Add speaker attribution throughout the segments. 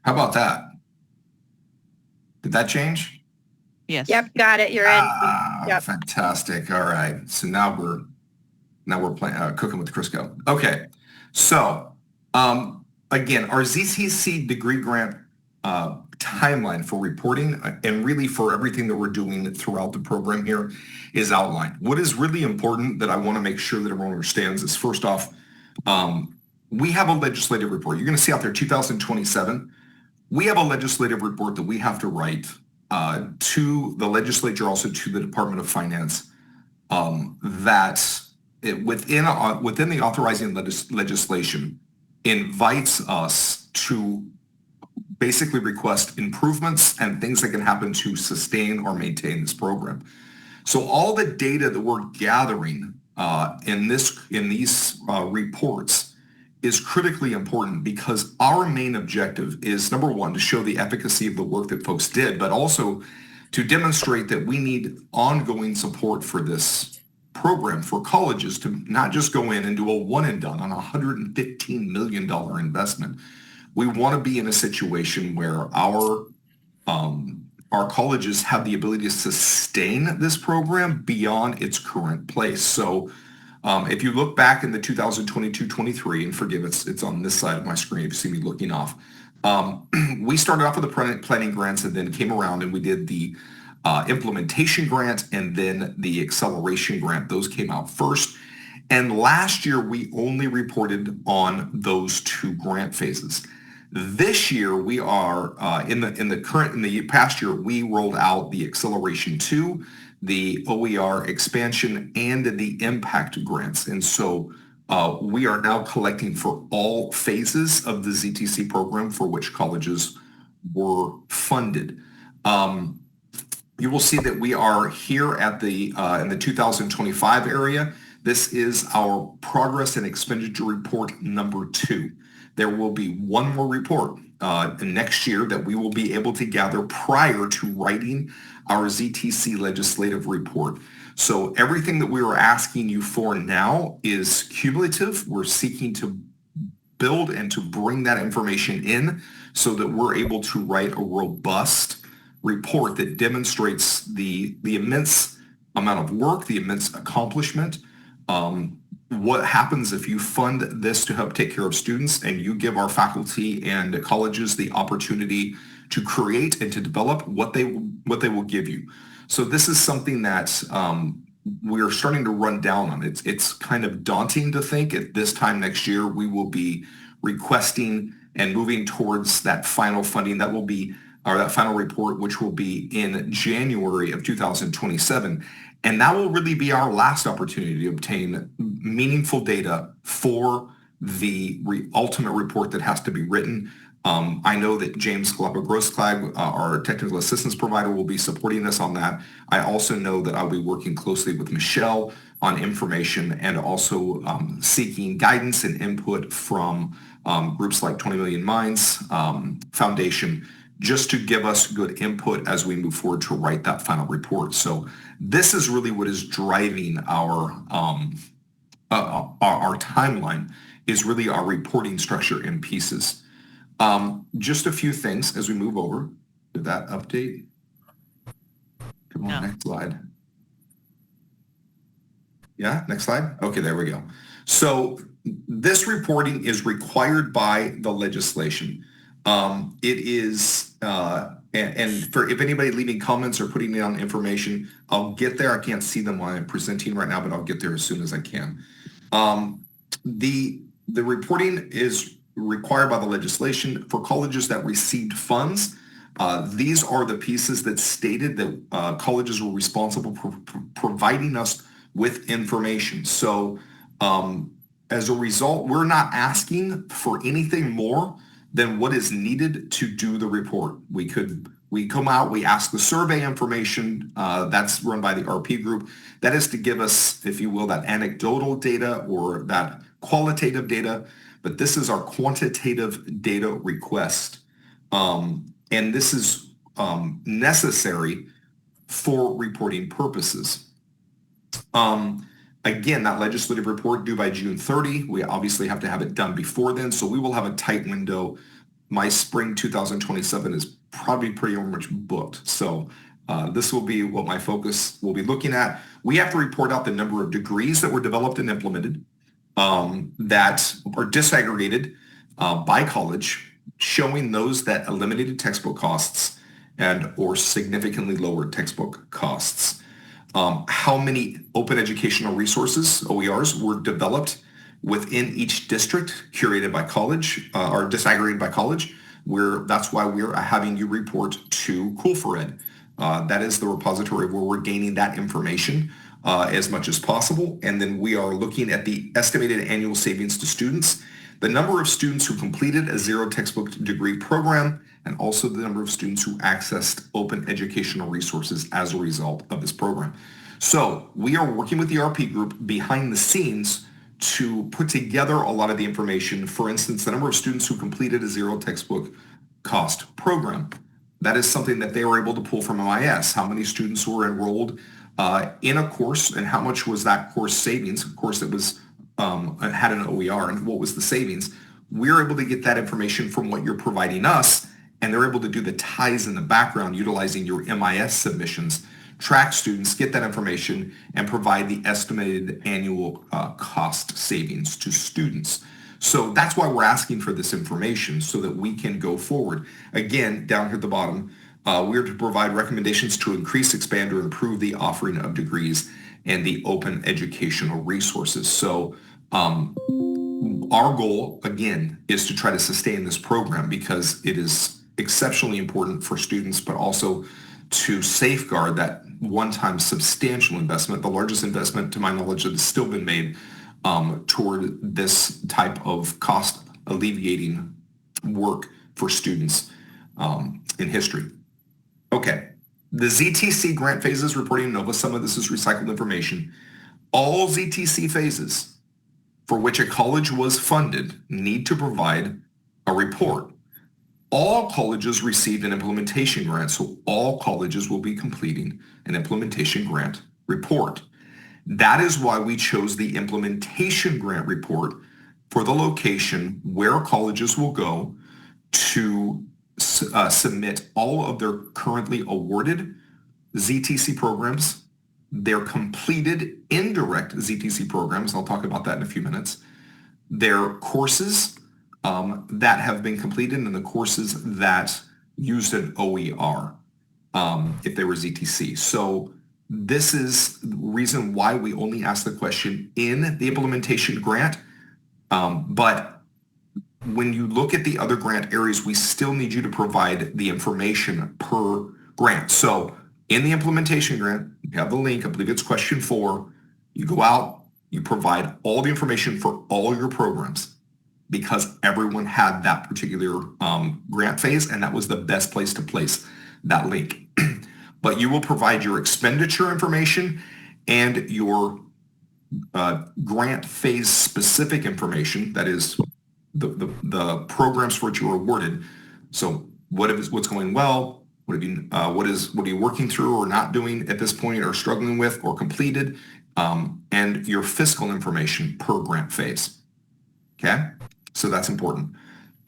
Speaker 1: How about that? Did that change?
Speaker 2: Yes.
Speaker 3: Yep, got it. You're in. Yep.
Speaker 1: Fantastic. All right. So now we're playing cooking with Crisco. Okay. So again, our ZTC degree grant timeline for reporting and really for everything that we're doing throughout the program here is outlined. What is really important that I want to make sure that everyone understands is, first off, we have a legislative report. You're going to see out there 2027. We have a legislative report that we have to write to the legislature, also to the Department of Finance, that within the authorizing legislation invites us to basically request improvements and things that can happen to sustain or maintain this program. So all the data that we're gathering in these reports is critically important, because our main objective is, number one, to show the efficacy of the work that folks did, but also to demonstrate that we need ongoing support for this program for colleges to not just go in and do a one and done on a $115 million investment. We want to be in a situation where our colleges have the ability to sustain this program beyond its current place. So if you look back in the 2022-23, and forgive, it's on this side of my screen if you see me looking off, we started off with the planning grants and then came around and we did the implementation grant and then the acceleration grant. Those came out first. And last year, we only reported on those two grant phases. This year, we are in the past year, we rolled out the Acceleration 2, the OER expansion, and the impact grants. And so we are now collecting for all phases of the ZTC program for which colleges were funded. You will see that we are here at the in the 2025 area. This is our progress and expenditure report number 2. There will be one more report next year that we will be able to gather prior to writing our ZTC legislative report. So everything that we are asking you for now is cumulative. We're seeking to build and to bring that information in so that we're able to write a robust report that demonstrates the immense amount of work, the immense accomplishment, what happens if you fund this to help take care of students and you give our faculty and colleges the opportunity to create and to develop what they will give you. So this is something that we're starting to run down on. It's kind of daunting to think at this time next year we will be requesting and moving towards that final funding that will be, or that final report, which will be in January of 2027. And that will really be our last opportunity to obtain meaningful data for the ultimate report that has to be written. I know that James Galapagos-Clag, our technical assistance provider, will be supporting us on that. I also know that I'll be working closely with Michelle on information and also seeking guidance and input from groups like 20 Million Minds Foundation, just to give us good input as we move forward to write that final report. So this is really what is driving our timeline, is really our reporting structure in pieces. Just a few things as we move over to that update. Come on, next slide. Yeah, next slide. Okay, there we go. So this reporting is required by the legislation. It is, and for if anybody leaving comments or putting down information, I'll get there. I can't see them while I'm presenting right now, but I'll get there as soon as I can. The reporting is required by the legislation for colleges that received funds. These are the pieces that stated that colleges were responsible for providing us with information. So as a result, we're not asking for anything more than what is needed to do the report. We come out, we ask the survey information, that's run by the RP group. That is to give us, if you will, that anecdotal data or that qualitative data, but this is our quantitative data request. And this is necessary for reporting purposes. Again, that legislative report due by June 30. We obviously have to have it done before then, so we will have a tight window. My spring 2027 is probably pretty much booked. So this will be what my focus will be looking at. We have to report out the number of degrees that were developed and implemented that are disaggregated by college, showing those that eliminated textbook costs and or significantly lowered textbook costs. How many open educational resources, OERs, were developed within each district, curated by college or disaggregated by college. That's why we're having you report to Cool4Ed. That is the repository where we're gaining that information as much as possible. And then we are looking at the estimated annual savings to students, the number of students who completed a zero textbook degree program, and also the number of students who accessed open educational resources as a result of this program. So we are working with the RP group behind the scenes to put together a lot of the information. For instance, the number of students who completed a zero textbook cost program. That is something that they were able to pull from MIS. How many students were enrolled in a course, and how much was that course savings? Of course, it was had an OER, and what was the savings? We're able to get that information from what you're providing us, and they're able to do the ties in the background utilizing your MIS submissions, track students, get that information, and provide the estimated annual cost savings to students. So that's why we're asking for this information, so that we can go forward. Again, down here at the bottom, we're to provide recommendations to increase, expand, or improve the offering of degrees and the open educational resources. So our goal, again, is to try to sustain this program because it is exceptionally important for students, but also to safeguard that one-time substantial investment, the largest investment to my knowledge that has still been made toward this type of cost alleviating work for students in history. Okay, the ZTC grant phases reporting NOVA, some of this is recycled information. All ZTC phases for which a college was funded need to provide a report. All colleges received an implementation grant, so all colleges will be completing an implementation grant report. That is why we chose the implementation grant report for the location where colleges will go to submit all of their currently awarded ZTC programs, their completed indirect ZTC programs, I'll talk about that in a few minutes, their courses that have been completed, and the courses that used an OER if they were ZTC. So this is the reason why we only ask the question in the implementation grant. But when you look at the other grant areas, we still need you to provide the information per grant. So in the implementation grant, you have the link, I believe it's question 4. You go out, you provide all the information for all your programs because everyone had that particular grant phase, and that was the best place to place that link. But you will provide your expenditure information and your grant phase specific information, that is the programs for which you were awarded. So what's going well, what are you working through or not doing at this point, or struggling with or completed, and your fiscal information per grant phase. Okay, so that's important.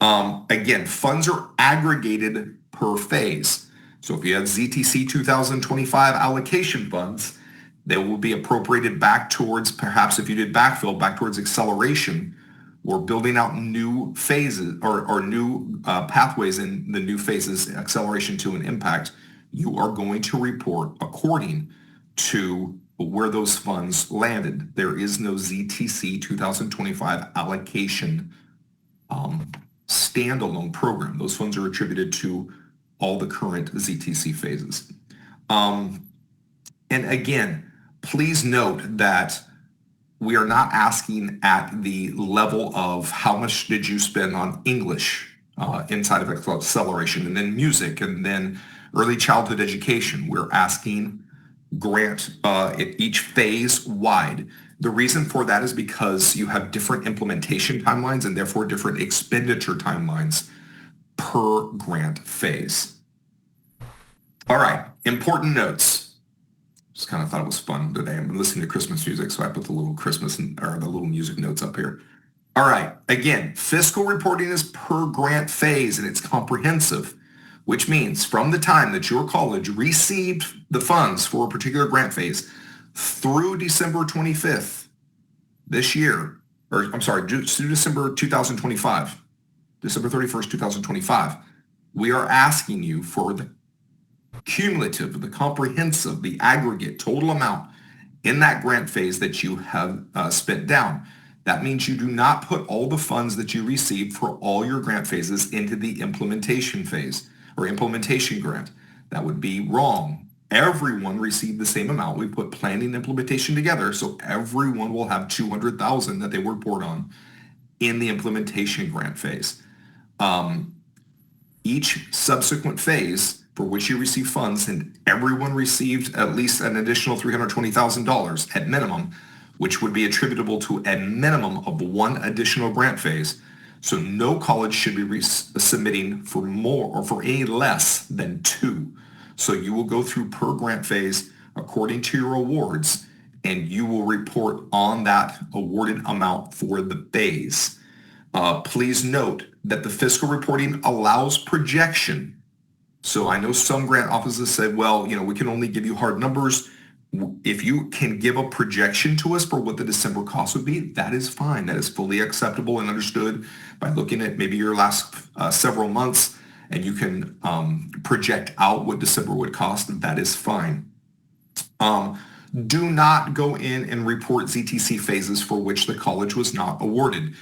Speaker 1: Again, funds are aggregated per phase. So if you have ZTC 2025 allocation funds, they will be appropriated back towards, perhaps if you did backfill, back towards acceleration, or building out new phases or new pathways in the new phases, acceleration to an impact. You are going to report according to where those funds landed. There is no ZTC 2025 allocation standalone program. Those funds are attributed to all the current ZTC phases. And again, please note that we are not asking at the level of how much did you spend on English inside of acceleration, and then music, and then early childhood education. We're asking grant at each phase wide. The reason for that is because you have different implementation timelines and therefore different expenditure timelines per grant phase. All right, important notes. Just kind of thought it was fun today. I'm listening to Christmas music, so I put the little or the little music notes up here. All right. Again, fiscal reporting is per grant phase and it's comprehensive, which means from the time that your college received the funds for a particular grant phase through December 25th this year, or I'm sorry, through December 2025, December 31st, 2025, we are asking you for the cumulative, the comprehensive, the aggregate total amount in that grant phase that you have spent down. That means you do not put all the funds that you received for all your grant phases into the implementation phase or implementation grant. That would be wrong. Everyone received the same amount. We put planning and implementation together, so everyone will have $200,000 that they will report on in the implementation grant phase. Each subsequent phase for which you receive funds, and everyone received at least an additional $320,000 at minimum, which would be attributable to a minimum of one additional grant phase. So no college should be submitting for more or for any less than two. So you will go through per grant phase according to your awards, and you will report on that awarded amount for the phase. Please note that the fiscal reporting allows projection. So I know some grant offices said, well, we can only give you hard numbers. If you can give a projection to us for what the December cost would be, that is fine. That is fully acceptable and understood by looking at maybe your last several months, and you can project out what December would cost. That is fine. Do not go in and report ZTC phases for which the college was not awarded.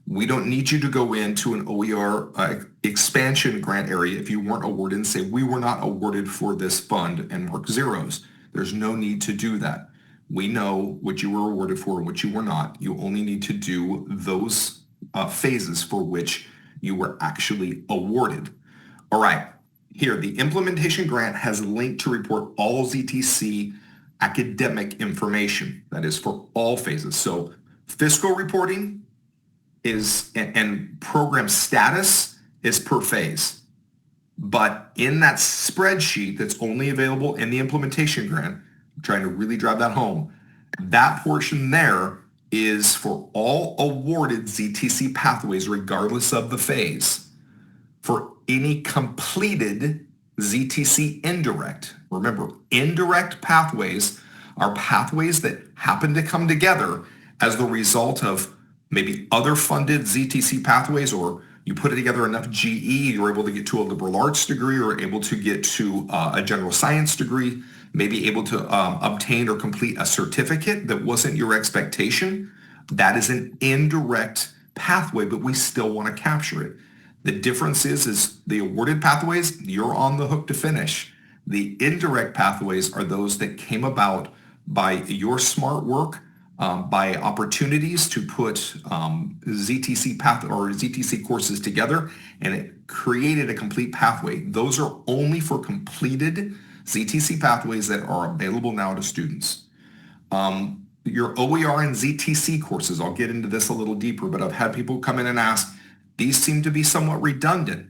Speaker 1: We don't need you to go into an OER expansion grant area if you weren't awarded and say, we were not awarded for this fund and mark zeros. There's no need to do that. We know what you were awarded for and what you were not. You only need to do those phases for which you were actually awarded. All right, here, the implementation grant has a link to report all ZTC academic information. That is for all phases. So fiscal reporting is, and program status is per phase. But in that spreadsheet that's only available in the implementation grant, I'm trying to really drive that home, that portion there is for all awarded ZTC pathways regardless of the phase. For any completed ZTC indirect, remember, indirect pathways are pathways that happen to come together as the result of maybe other funded ZTC pathways, or you put it together enough GE, you're able to get to a liberal arts degree or able to get to a general science degree, maybe able to obtain or complete a certificate that wasn't your expectation. That is an indirect pathway, but we still want to capture it. The difference is the awarded pathways, you're on the hook to finish. The indirect pathways are those that came about by your smart work, by opportunities to put ZTC path or ZTC courses together, and it created a complete pathway. Those are only for completed ZTC pathways that are available now to students. Your OER and ZTC courses, I'll get into this a little deeper, but I've had people come in and ask, these seem to be somewhat redundant.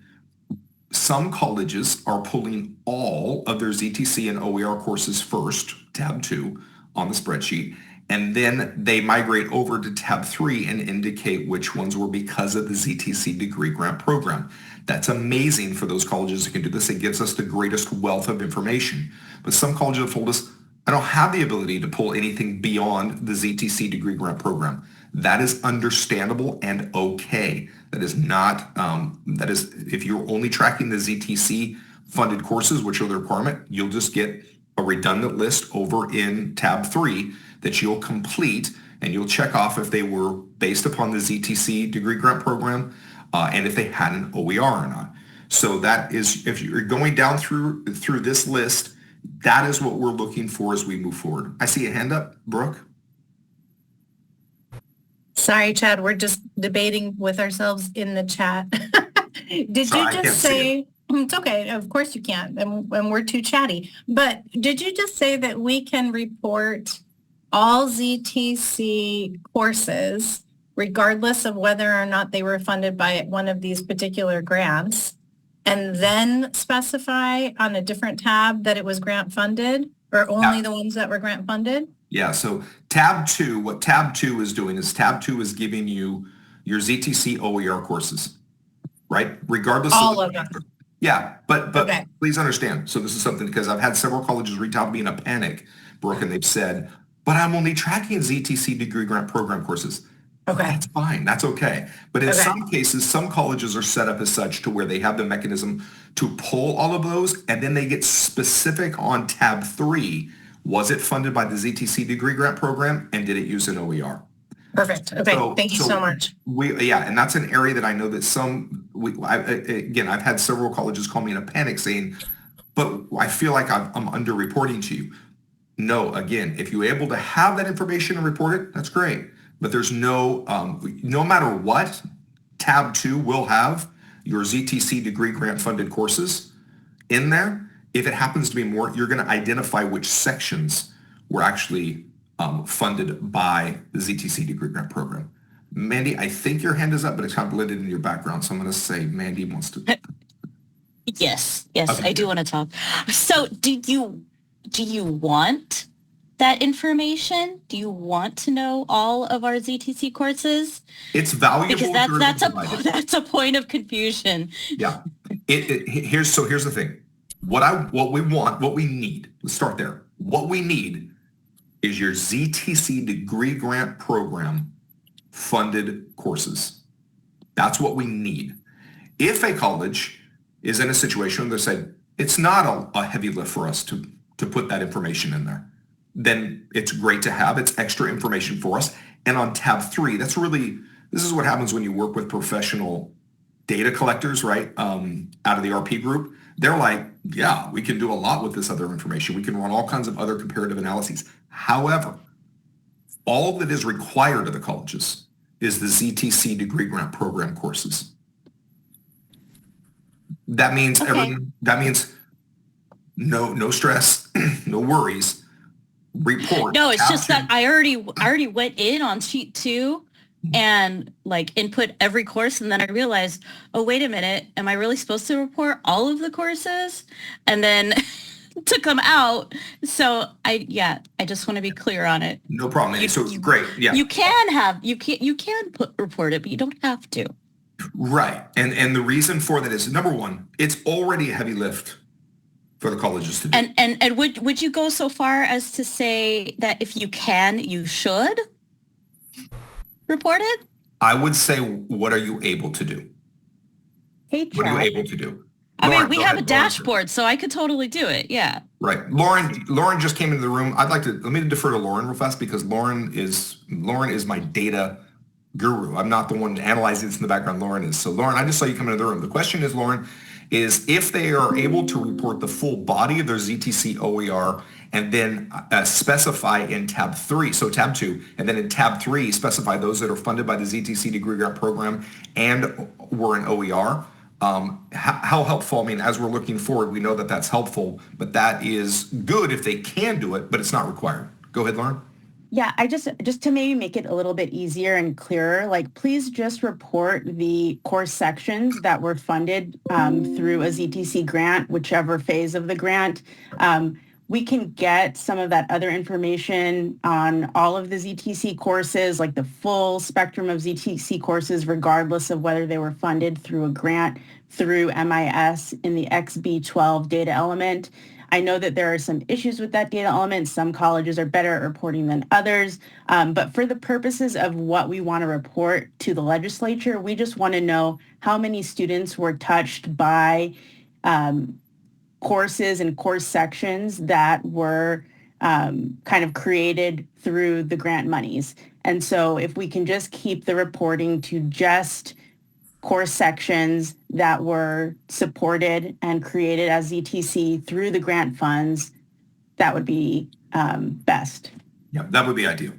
Speaker 1: Some colleges are pulling all of their ZTC and OER courses first, tab 2 on the spreadsheet, and then they migrate over to tab 3 and indicate which ones were because of the ZTC degree grant program. That's amazing for those colleges that can do this. It gives us the greatest wealth of information. But some colleges have told us, I don't have the ability to pull anything beyond the ZTC degree grant program. That is understandable and okay. That is not, if you're only tracking the ZTC funded courses, which are the requirement, you'll just get a redundant list over in tab 3 that you'll complete, and you'll check off if they were based upon the ZTC degree grant program and if they had an OER or not. So that is, if you're going down through this list, that is what we're looking for as we move forward. I see a hand up, Brooke.
Speaker 3: Sorry, Chad, we're just debating with ourselves in the chat. Did
Speaker 1: Sorry,
Speaker 3: you just say, it's okay, of course you can't, and we're too chatty, but did you just say that we can report all ZTC courses regardless of whether or not they were funded by one of these particular grants, and then specify on a different tab that it was grant funded? Or only the ones that were grant funded?
Speaker 1: Yeah, so tab 2, what tab 2 is doing is tab 2 is giving you your ZTC OER courses, right? Regardless
Speaker 3: All
Speaker 1: of
Speaker 3: of them.
Speaker 1: yeah, but
Speaker 3: Okay.
Speaker 1: please understand. So this is something because I've had several colleges reach out to me in a panic, Brooke, and they've said, but I'm only tracking ZTC degree grant program courses.
Speaker 3: Okay.
Speaker 1: That's fine. That's okay. But in
Speaker 3: Okay.
Speaker 1: some cases, some colleges are set up as such to where they have the mechanism to pull all of those, and then they get specific on tab 3. Was it funded by the ZTC degree grant program, and did it use an OER?
Speaker 3: Perfect. Okay. Thank you so much.
Speaker 1: And that's an area that I know that I've had several colleges call me in a panic saying, but I feel like I'm under-reporting to you. No, again, if you're able to have that information and report it, that's great. But there's no matter what, tab 2 will have your ZTC degree grant funded courses in there. If it happens to be more, you're going to identify which sections were actually funded by the ZTC degree grant program. Mandy, I think your hand is up, but it's kind of blended in your background. So I'm going to say Mandy wants to.
Speaker 2: Yes,
Speaker 1: Okay.
Speaker 2: I do want to talk. So do you want that information? Do you want to know all of our ZTC courses?
Speaker 1: It's valuable.
Speaker 2: Because that's a point of confusion.
Speaker 1: Yeah. Here's the thing. What we need, let's start there. What we need is your ZTC degree grant program funded courses. That's what we need. If a college is in a situation where they say it's not a heavy lift for us to put that information in there, then it's great to have. It's extra information for us. And on tab 3, this is what happens when you work with professional data collectors, right? Out of the RP group. They're like, yeah, we can do a lot with this other information. We can run all kinds of other comparative analyses. However, all that is required of the colleges is the ZTC degree grant program courses. That means no stress, no worries. Report.
Speaker 2: No, it's just that I already went in on sheet 2 and input every course, and then I realized, oh, wait a minute, am I really supposed to report all of the courses? And then took them out. So I just want to be clear on it.
Speaker 1: No problem. Great. Yeah.
Speaker 2: You can report it, but you don't have to.
Speaker 1: Right. And the reason for that is, number one, it's already a heavy lift for the colleges to do.
Speaker 2: And would you go so far as to say that if you can, you should report it?
Speaker 1: I would say, what are you able to do? What are you able to do?
Speaker 2: Lauren, we have a dashboard, so I could totally do it. Yeah.
Speaker 1: Right. Lauren just came into the room. Let me defer to Lauren real fast because Lauren is my data guru. I'm not the one analyzing this in the background. Lauren is. So Lauren, I just saw you come into the room. The question is, Lauren, is if they are able to report the full body of their ZTC OER and then specify in tab 3, so tab 2, and then in tab 3, specify those that are funded by the ZTC degree grant program and were an OER, how helpful? I mean, as we're looking forward, we know that that's helpful, but that is good if they can do it, but it's not required. Go ahead, Lauren.
Speaker 4: Yeah, I just to maybe make it a little bit easier and clearer, please just report the course sections that were funded through a ZTC grant, whichever phase of the grant. We can get some of that other information on all of the ZTC courses, like the full spectrum of ZTC courses, regardless of whether they were funded through a grant, through MIS in the XB12 data element. I know that there are some issues with that data element. Some colleges are better at reporting than others. But for the purposes of what we want to report to the legislature, we just want to know how many students were touched by courses and course sections that were kind of created through the grant monies. And so if we can just keep the reporting to just course sections that were supported and created as ZTC through the grant funds, that would be best.
Speaker 1: Yeah, that would be ideal.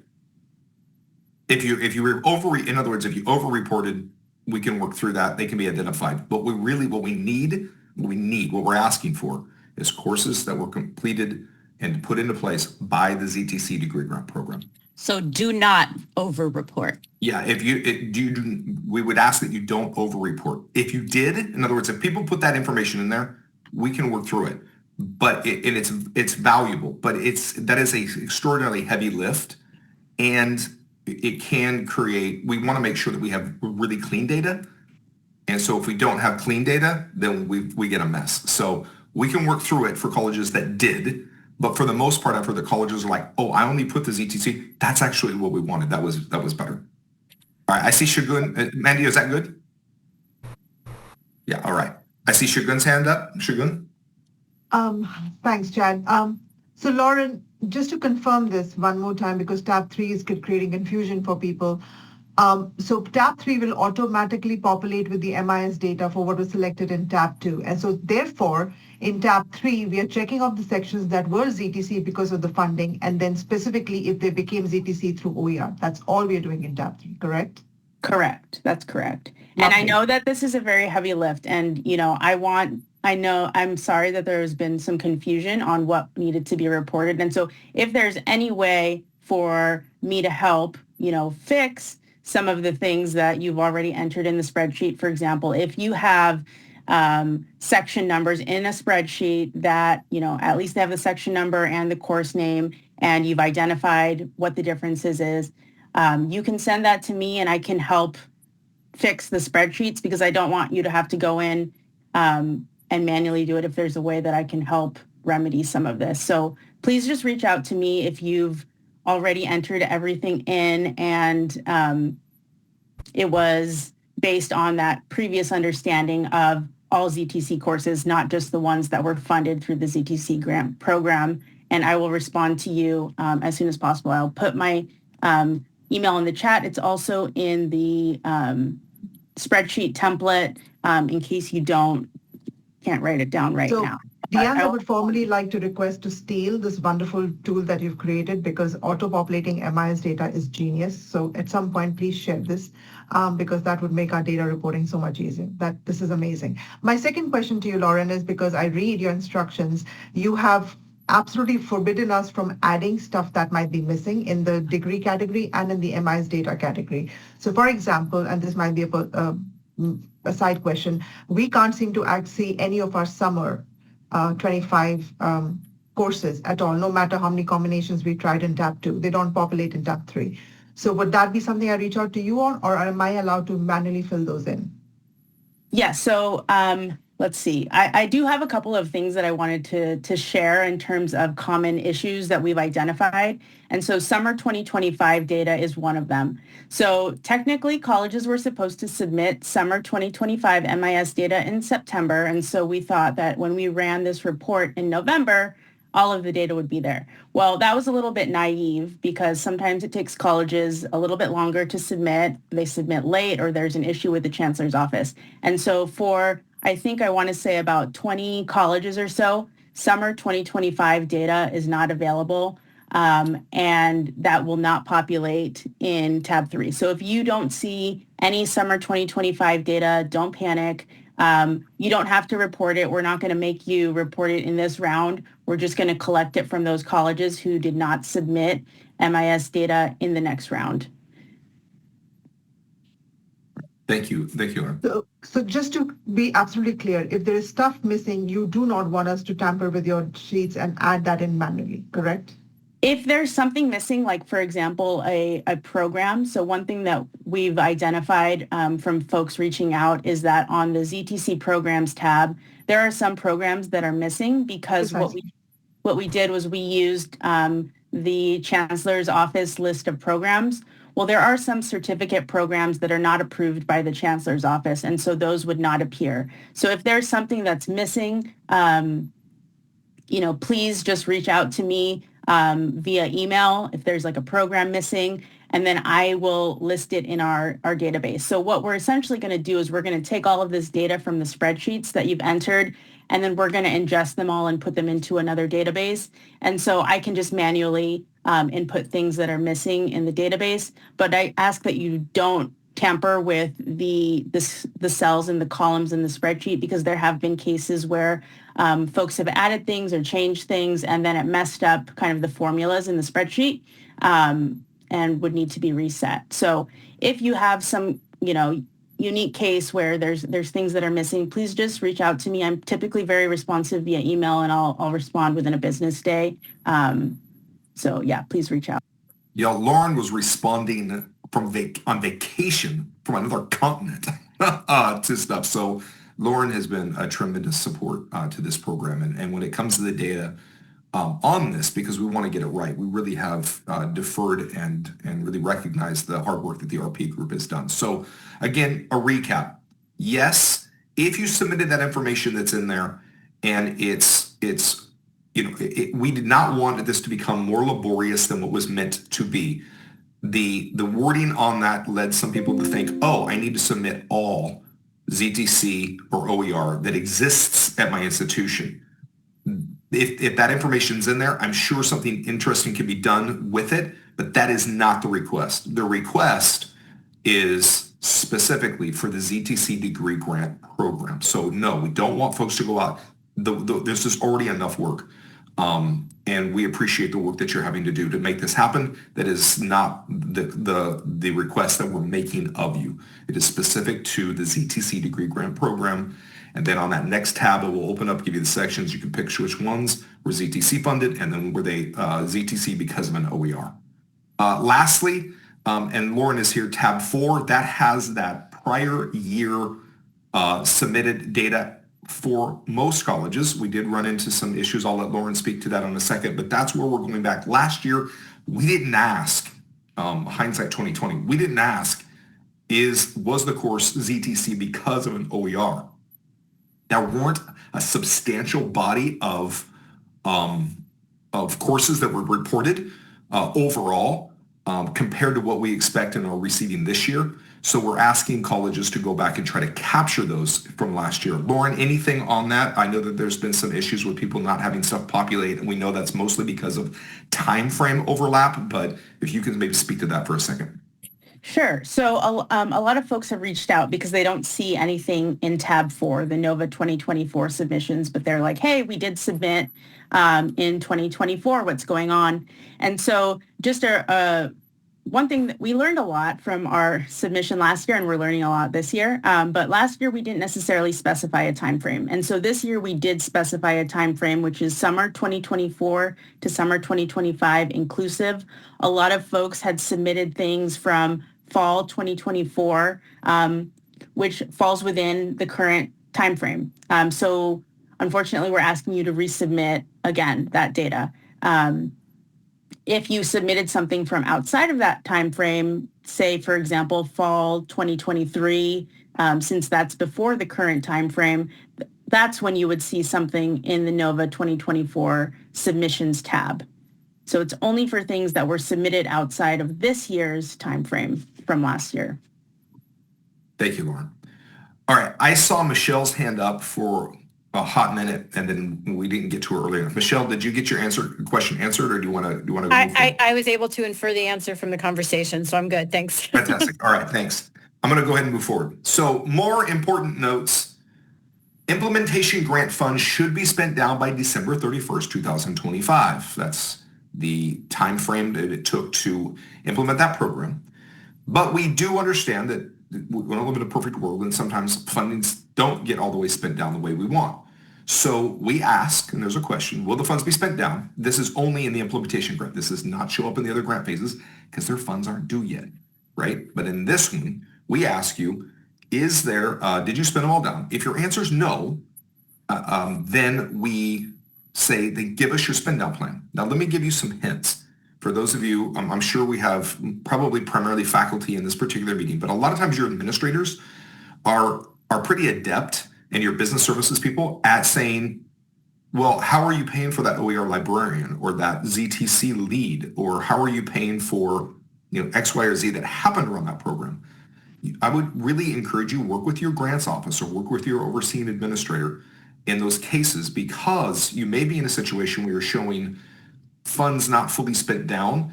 Speaker 1: If you were in other words, if you over-reported, we can work through that. They can be identified. But what we're asking for is courses that were completed and put into place by the ZTC degree grant program.
Speaker 2: So do not over-report.
Speaker 1: Yeah, we would ask that you don't over-report. If you did, in other words, if people put that information in there, we can work through it. but it's valuable, but that is a extraordinarily heavy lift, and it can create. We want to make sure that we have really clean data, and so if we don't have clean data, then we get a mess. So we can work through it for colleges that did, but for the most part, I've heard the colleges are like, oh, I only put the ZTC. That's actually what we wanted. That was better. All right, I see Shagun. Mandy, is that good? Yeah. All right. I see Shagun's hand up. Shagun.
Speaker 5: Thanks, Chad. So Lauren, just to confirm this one more time, because tab 3 is creating confusion for people. So tab 3 will automatically populate with the MIS data for what was selected in tab 2. And so therefore, in tab 3, we are checking off the sections that were ZTC because of the funding, and then specifically if they became ZTC through OER. That's all we are doing in tab 3, correct?
Speaker 4: Correct. That's correct. And I know that this is a very heavy lift, and I'm sorry that there has been some confusion on what needed to be reported. And so if there's any way for me to help, fix some of the things that you've already entered in the spreadsheet, for example, if you have section numbers in a spreadsheet that, at least they have the section number and the course name, and you've identified what the differences is, you can send that to me and I can help fix the spreadsheets, because I don't want you to have to go in and manually do it if there's a way that I can help remedy some of this. So please just reach out to me if you've already entered everything in and it was based on that previous understanding of all ZTC courses, not just the ones that were funded through the ZTC grant program. And I will respond to you as soon as possible. I'll put my email in the chat. It's also in the spreadsheet template in case you can't write it down right now.
Speaker 5: Deanne, I would formally like to request to steal this wonderful tool that you've created, because auto-populating MIS data is genius. So at some point, please share this because that would make our data reporting so much easier. This is amazing. My second question to you, Lauren, is because I read your instructions, you have absolutely forbidden us from adding stuff that might be missing in the degree category and in the MIS data category. So for example, and this might be a side question, we can't seem to see any of our summer 25 courses at all, no matter how many combinations we tried in tab 2. They don't populate in tab 3. So would that be something I reach out to you on, or am I allowed to manually fill those in?
Speaker 4: Yeah, so let's see. I do have a couple of things that I wanted to share in terms of common issues that we've identified. And so summer 2025 data is one of them. So technically, colleges were supposed to submit summer 2025 MIS data in September. And so we thought that when we ran this report in November, all of the data would be there. Well, that was a little bit naive, because sometimes it takes colleges a little bit longer to submit. They submit late, or there's an issue with the chancellor's office. And so I want to say about 20 colleges or so, summer 2025 data is not available, and that will not populate in tab 3. So if you don't see any summer 2025 data, don't panic. You don't have to report it. We're not going to make you report it in this round. We're just going to collect it from those colleges who did not submit MIS data in the next round.
Speaker 1: Thank you. Thank you, Lauren.
Speaker 5: So just to be absolutely clear, if there is stuff missing, you do not want us to tamper with your sheets and add that in manually, correct?
Speaker 4: If there's something missing, like, for example, a program, so one thing that we've identified from folks reaching out is that on the ZTC programs tab, there are some programs that are missing, because what we did was we used the chancellor's office list of programs. Well, there are some certificate programs that are not approved by the chancellor's office, and so those would not appear. So if there's something that's missing, please just reach out to me via email if there's like a program missing, and then I will list it in our database. So what we're essentially going to do is we're going to take all of this data from the spreadsheets that you've entered, and then we're going to ingest them all and put them into another database. And so I can just manually input things that are missing in the database, but I ask that you don't tamper with the cells and the columns in the spreadsheet, because there have been cases where folks have added things or changed things, and then it messed up kind of the formulas in the spreadsheet and would need to be reset. So if you have some, unique case where there's things that are missing, please just reach out to me. I'm typically very responsive via email, and I'll respond within a business day. So yeah, please reach out.
Speaker 1: Yeah, Lauren was responding from on vacation from another continent to stuff. So Lauren has been a tremendous support to this program. And when it comes to the data on this, because we want to get it right, we really have deferred and really recognized the hard work that the RP group has done. So again, a recap. Yes, if you submitted that information that's in there and we did not want this to become more laborious than what was meant to be. The wording on that led some people to think, oh, I need to submit all ZTC or OER that exists at my institution. If that information's in there, I'm sure something interesting can be done with it, but that is not the request. The request is specifically for the ZTC degree grant program. So no, we don't want folks to go out. There's just already enough work. And we appreciate the work that you're having to do to make this happen. That is not the request that we're making of you. It is specific to the ZTC degree grant program. And then on that next tab, it will open up, give you the sections. You can pick which ones were ZTC funded and then were they ZTC because of an OER. Lastly, and Lauren is here, tab 4, that has that prior year submitted data for most colleges. We did run into some issues. I'll let Lauren speak to that in a second, but that's where we're going back. Last year, we didn't ask, hindsight 2020, we didn't ask, was the course ZTC because of an OER? There weren't a substantial body of courses that were reported overall compared to what we expect and are receiving this year. So we're asking colleges to go back and try to capture those from last year. Lauren, anything on that? I know that there's been some issues with people not having stuff populate, and we know that's mostly because of time frame overlap, but if you can maybe speak to that for a second.
Speaker 4: Sure. So a lot of folks have reached out because they don't see anything in tab 4, the NOVA 2024 submissions, but they're like, hey, we did submit in 2024, what's going on? And so just one thing that we learned a lot from our submission last year, and we're learning a lot this year, but last year we didn't necessarily specify a time frame. And so this year we did specify a time frame, which is summer 2024 to summer 2025 inclusive. A lot of folks had submitted things from fall 2024, which falls within the current time frame. So unfortunately, we're asking you to resubmit again that data. If you submitted something from outside of that time frame, say, for example, fall 2023, since that's before the current time frame, that's when you would see something in the NOVA 2024 submissions tab. So it's only for things that were submitted outside of this year's time frame from last year.
Speaker 1: Thank you, Lauren. All right, I saw Michelle's hand up for a hot minute, and then we didn't get to her earlier. Michelle, did you get your question answered, or do you want to?
Speaker 6: I was able to infer the answer from the conversation, so I'm good. Thanks.
Speaker 1: Fantastic. All right, thanks. I'm going to go ahead and move forward. So, more important notes. Implementation grant funds should be spent down by December 31st, 2025. That's the time frame that it took to implement that program. But we do understand that we want to live in a perfect world, and sometimes fundings don't get all the way spent down the way we want. So we ask, and there's a question, will the funds be spent down? This is only in the implementation grant. This does not show up in the other grant phases because their funds aren't due yet, right? But in this one, we ask you, did you spend them all down? If your answer is no, then we say, then give us your spend down plan. Now, let me give you some hints. For those of you, I'm sure we have probably primarily faculty in this particular meeting, but a lot of times your administrators are pretty adept, and your business services people, at saying, well, how are you paying for that OER librarian or that ZTC lead, or how are you paying for X, Y, or Z that happened to run that program? I would really encourage you work with your grants office or work with your overseeing administrator in those cases, because you may be in a situation where you're showing funds not fully spent down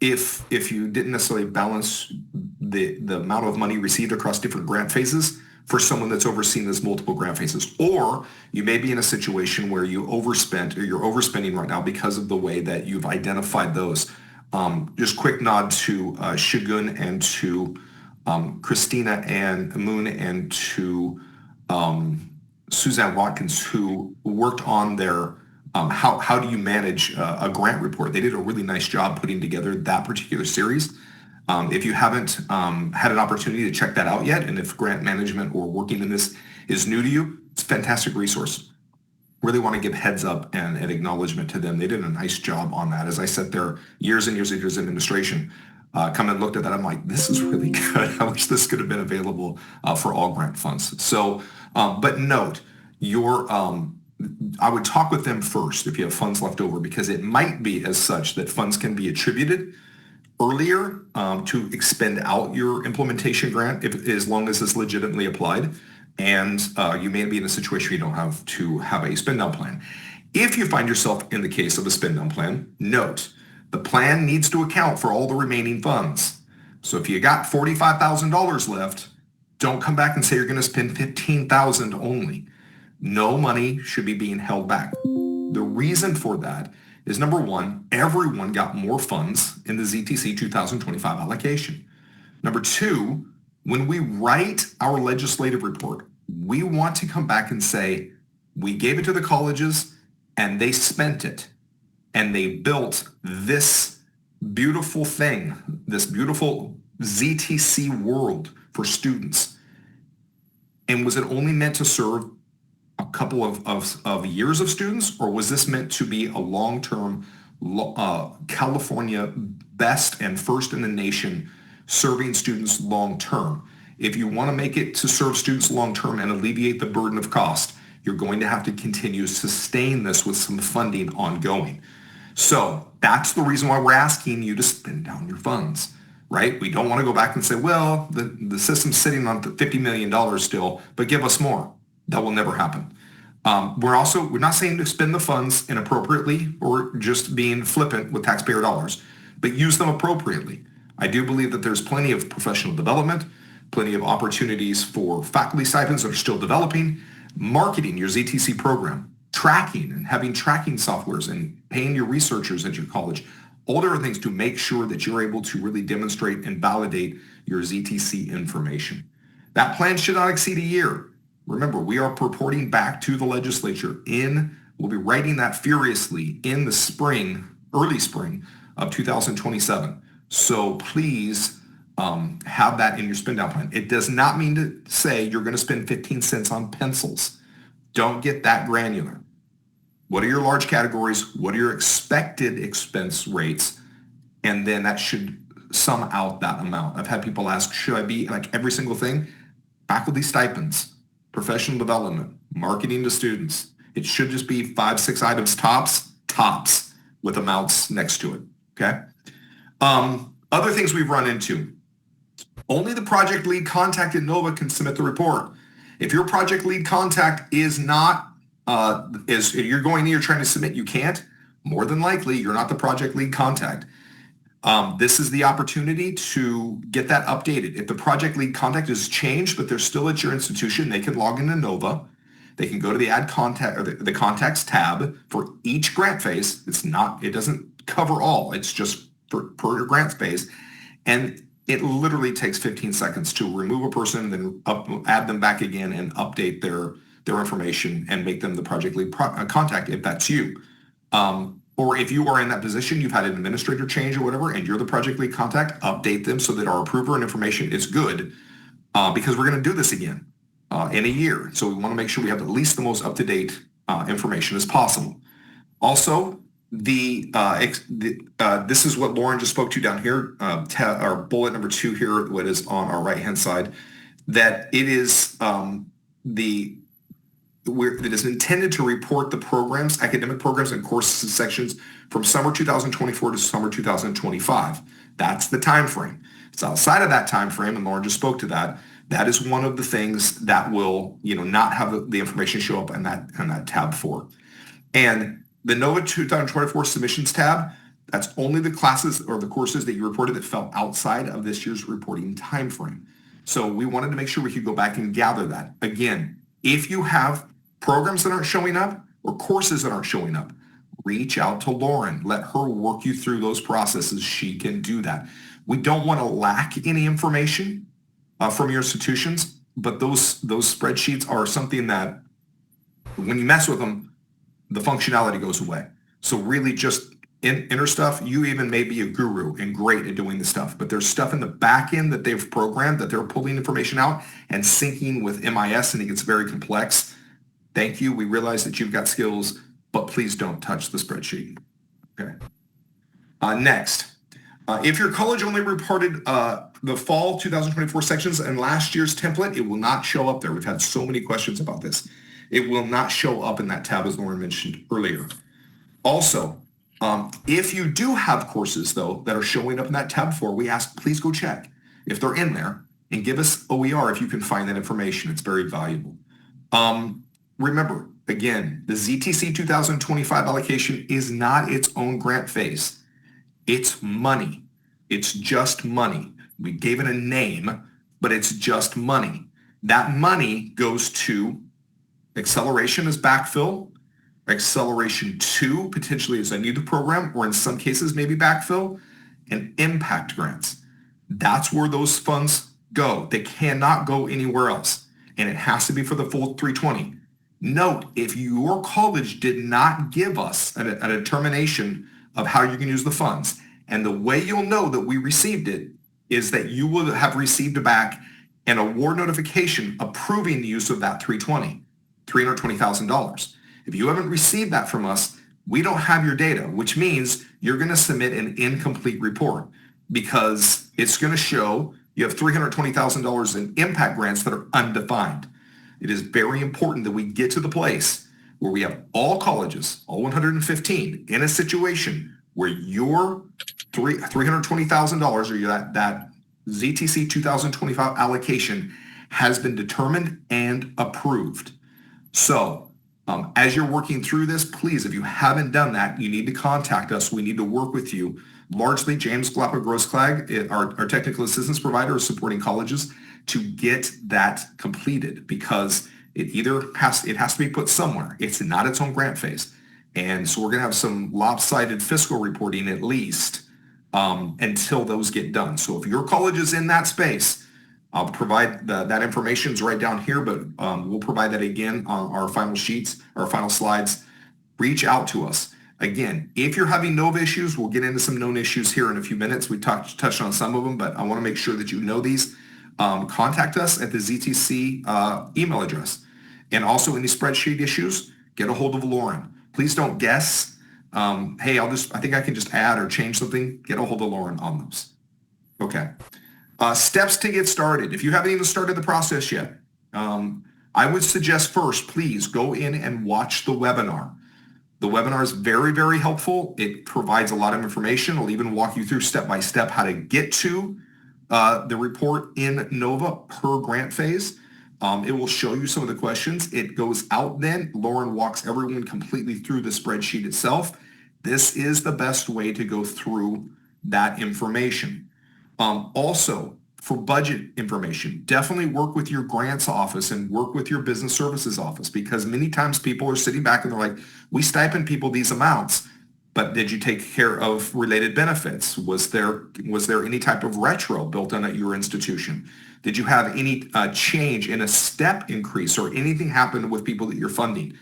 Speaker 1: if you didn't necessarily balance the amount of money received across different grant phases for someone that's overseen those multiple grant phases. Or you may be in a situation where you overspent, or you're overspending right now because of the way that you've identified those. Just quick nod to Shigun and to Christina and Moon and to Suzanne Watkins, who worked on their how do you manage a grant report. They did a really nice job putting together that particular series. If you haven't had an opportunity to check that out yet, and if grant management or working in this is new to you, it's a fantastic resource. Really want to give heads up and an acknowledgement to them. They did a nice job on that. As I sat there years and years and years of administration, come and looked at that, I'm like, this is really good. I wish this could have been available for all grant funds. So, but note, I would talk with them first if you have funds left over, because it might be as such that funds can be attributed earlier to expend out your implementation grant as long as it's legitimately applied. And you may be in a situation where you don't have to have a spend down plan. If you find yourself in the case of a spend down plan, note, the plan needs to account for all the remaining funds. So if you got $45,000 left, don't come back and say you're going to spend $15,000 only. No money should be being held back. The reason for that is, number one, everyone got more funds in the ZTC 2025 allocation. Number two, when we write our legislative report, we want to come back and say, we gave it to the colleges and they spent it and they built this beautiful thing, this beautiful ZTC world for students. And was it only meant to serve a couple of years of students, or was this meant to be a long-term California best and first in the nation serving students long-term? If you want to make it to serve students long-term and alleviate the burden of cost, you're going to have to continue to sustain this with some funding ongoing. So that's the reason why we're asking you to spend down your funds, right? We don't want to go back and say, well, the system's sitting on $50 million still, but give us more. That will never happen. We're not saying to spend the funds inappropriately or just being flippant with taxpayer dollars, but use them appropriately. I do believe that there's plenty of professional development, plenty of opportunities for faculty stipends that are still developing, marketing your ZTC program, tracking and having tracking softwares and paying your researchers at your college, all different things to make sure that you're able to really demonstrate and validate your ZTC information. That plan should not exceed a year. Remember, we are reporting back to the legislature we'll be writing that furiously in the spring, early spring of 2027. So please have that in your spend down plan. It does not mean to say you're going to spend 15 cents on pencils. Don't get that granular. What are your large categories? What are your expected expense rates? And then that should sum out that amount. I've had people ask, should I be like every single thing? Faculty stipends, professional development, marketing to students. It should just be 5-6 items tops with amounts next to it, okay? Other things we've run into. Only the project lead contact in NOVA can submit the report. If your project lead contact is not, if you're going in, you're trying to submit, you can't, more than likely you're not the project lead contact. This is the opportunity to get that updated. If the project lead contact has changed, but they're still at your institution, they can log into NOVA. They can go to the add contact or the contacts tab for each grant phase. It doesn't cover all. It's just per grant phase. And it literally takes 15 seconds to remove a person, then add them back again and update their information and make them the project lead contact if that's you. Or if you are in that position, you've had an administrator change or whatever, and you're the project lead contact, update them so that our approver and information is good, because we're going to do this again in a year. So we want to make sure we have at least the most up-to-date information as possible. Also, this is what Lauren just spoke to down here, our bullet number 2 here, what is on our right-hand side, that it is that is intended to report the programs, academic programs and courses sections from summer 2024 to summer 2025. That's the time frame. It's outside of that time frame, and Lauren just spoke to that. That is one of the things that will, not have the information show up in that tab 4. And the NOVA 2024 submissions tab, that's only the classes or the courses that you reported that fell outside of this year's reporting time frame. So we wanted to make sure we could go back and gather that. Again, if you have programs that aren't showing up or courses that aren't showing up, reach out to Lauren. Let her work you through those processes. She can do that. We don't want to lack any information. from your institutions, but those spreadsheets are something that when you mess with them, the functionality goes away. So really just enter stuff. You even may be a guru and great at doing this stuff, but there's stuff in the back end that they've programmed that they're pulling information out and syncing with MIS, and it gets very complex. Thank you. We realize that you've got skills, but please don't touch the spreadsheet. Okay. Next, if your college only reported the fall 2024 sections and last year's template, it will not show up there. We've had so many questions about this. It will not show up in that tab, as Lauren mentioned earlier. Also, if you do have courses, though, that are showing up in that tab 4, we ask, please go check if they're in there and give us OER if you can find that information. It's very valuable. Remember, again, the ZTC 2025 allocation is not its own grant phase. It's money. It's just money. We gave it a name, but it's just money. That money goes to acceleration as backfill, acceleration 2 potentially as a new program, or in some cases maybe backfill, and impact grants. That's where those funds go. They cannot go anywhere else, and it has to be for the full 320. Note, if your college did not give us a determination of how you can use the funds, and the way you'll know that we received it is that you will have received back an award notification approving the use of that $320,000. If you haven't received that from us, we don't have your data, which means you're going to submit an incomplete report because it's going to show you have $320,000 in impact grants that are undefined. It is very important that we get to the place where we have all colleges, all 115, in a situation where your $320,000 or that ZTC 2025 allocation has been determined and approved. So as you're working through this, please, if you haven't done that, you need to contact us. We need to work with you. Largely, James Glapper-Grossklag, our technical assistance provider, is supporting colleges to get that completed because it has to be put somewhere. It's not its own grant phase. And so we're going to have some lopsided fiscal reporting at least until those get done. So if your college is in that space, I'll provide that information is right down here, but we'll provide that again on our final sheets, our final slides. Reach out to us. Again, if you're having NOVA issues, we'll get into some known issues here in a few minutes. We touched on some of them, but I want to make sure that you know these. Contact us at the ZTC email address. And also any spreadsheet issues, get a hold of Lauren. Please don't guess. Hey, I think I can just add or change something. Get a hold of Lauren on those. Okay. Steps to get started. If you haven't even started the process yet, I would suggest first, please go in and watch the webinar. The webinar is very, very helpful. It provides a lot of information. It'll even walk you through step by step how to get to the report in NOVA per grant phase. It will show you some of the questions. It goes out then. Lauren walks everyone completely through the spreadsheet itself. This is the best way to go through that information. Also, for budget information, definitely work with your grants office and work with your business services office because many times people are sitting back and they're like, we stipend people these amounts, but did you take care of related benefits? Was there any type of retro built in at your institution? Did you have any change in a step increase or anything happen with people that you're funding?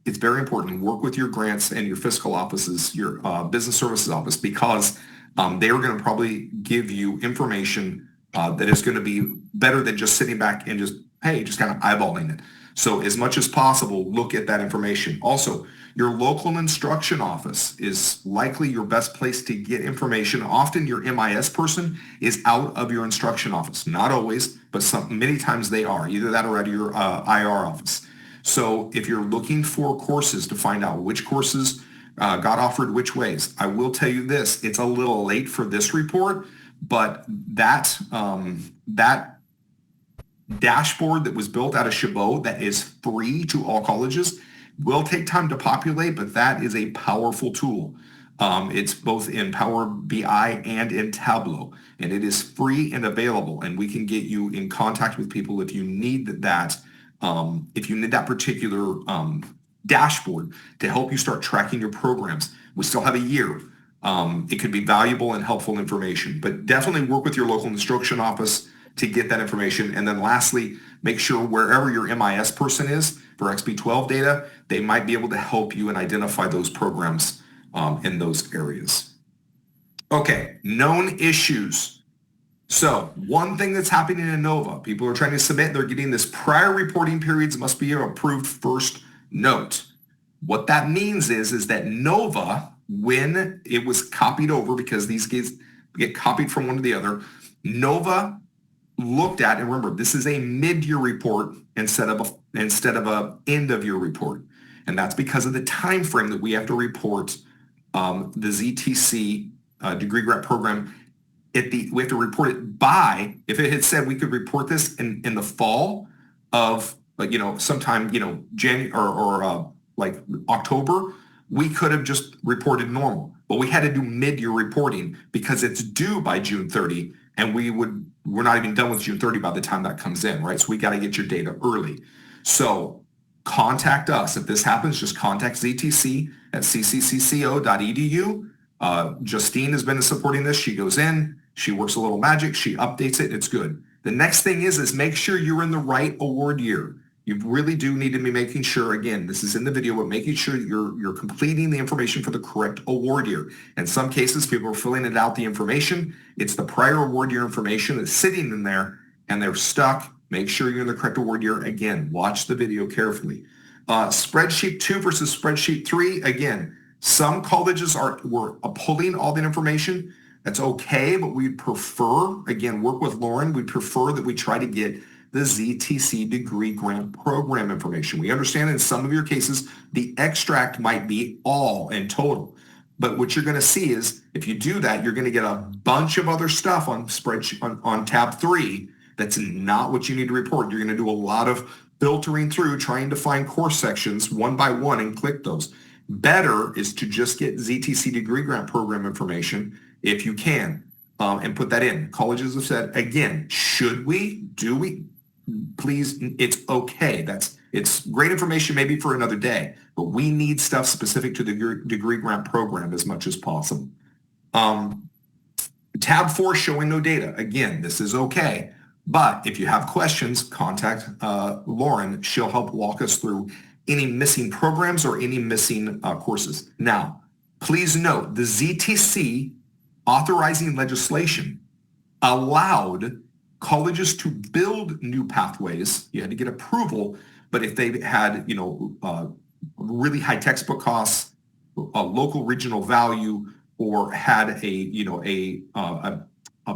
Speaker 1: It's very important to work with your grants and your fiscal offices, your business services office, because they are going to probably give you information that is going to be better than just sitting back and just kind of eyeballing it. So as much as possible, look at that information. Also, your local instruction office is likely your best place to get information. Often your MIS person is out of your instruction office. Not always, but many times they are, either that or at your IR office. So if you're looking for courses to find out which courses got offered which ways, I will tell you this, it's a little late for this report, but that dashboard that was built out of Chabot that is free to all colleges will take time to populate, but that is a powerful tool. It's both in Power BI and in Tableau, and it is free and available, and we can get you in contact with people if you need that particular dashboard to help you start tracking your programs. We still have a year. It could be valuable and helpful information, but definitely work with your local instruction office to get that information. And then lastly, make sure wherever your MIS person is for XB12 data, they might be able to help you and identify those programs in those areas. Okay, known issues. So one thing that's happening in NOVA, people are trying to submit, they're getting this prior reporting periods must be approved first note. What that means is that NOVA, when it was copied over, because these get copied from one to the other, NOVA looked at, and remember, this is a mid-year report instead of a end-of-year report. And that's because of the time frame that we have to report the ZTC degree grant program. We have to report it by, if it had said we could report this in the fall of, like, sometime, January or like October, we could have just reported normal. But we had to do mid-year reporting because it's due by June 30, and we're not even done with June 30 by the time that comes in, right? So we got to get your data early. So contact us. If this happens, just contact ZTC at cccco.edu. Justine has been supporting this. She goes in, she works a little magic, she updates it, it's good. The next thing is make sure you're in the right award year. You really do need to be making sure, again, this is in the video, but making sure you're completing the information for the correct award year. In some cases, people are filling it out, the information. It's the prior award year information that's sitting in there, and they're stuck. Make sure you're in the correct award year. Again, watch the video carefully. Spreadsheet 2 versus spreadsheet 3. Again, some colleges were pulling all the information. That's okay, but we'd prefer, again, work with Lauren. We'd prefer that we try to get the ZTC degree grant program information. We understand in some of your cases, the extract might be all in total. But what you're going to see is if you do that, you're going to get a bunch of other stuff on spreadsheet on tab 3. That's not what you need to report. You're going to do a lot of filtering through, trying to find course sections one by one and click those. Better is to just get ZTC degree grant program information if you can, and put that in. Colleges have said, again, should we? Do we? Please, it's okay. It's great information maybe for another day, but we need stuff specific to the degree grant program as much as possible. Tab 4, showing no data. Again, this is okay, but if you have questions, contact Lauren. She'll help walk us through any missing programs or any missing courses. Now, please note, the ZTC authorizing legislation allowed colleges to build new pathways. You had to get approval, but if they had, really high textbook costs, a local regional value, or had a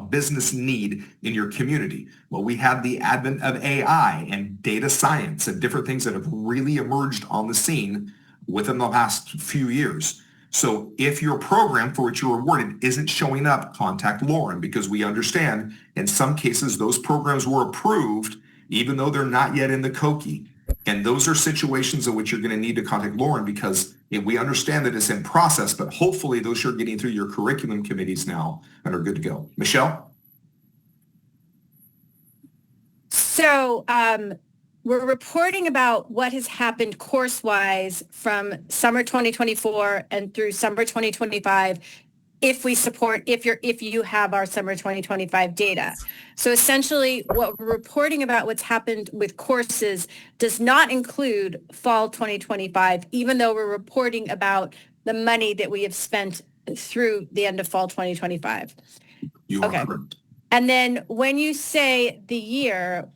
Speaker 1: business need in your community. Well, we had the advent of AI and data science and different things that have really emerged on the scene within the last few years. So if your program for which you're awarded isn't showing up, contact Lauren, because we understand in some cases those programs were approved even though they're not yet in the COKI. And those are situations in which you're going to need to contact Lauren, because we understand that it's in process, but hopefully those are getting through your curriculum committees now and are good to go. Michelle?
Speaker 6: So we're reporting about what has happened course-wise from summer 2024 and through summer 2025 if you have our summer 2025 data. So essentially what we're reporting about what's happened with courses does not include fall 2025, even though we're reporting about the money that we have spent through the end of fall 2025.
Speaker 1: You are correct.
Speaker 6: And then when you say the year,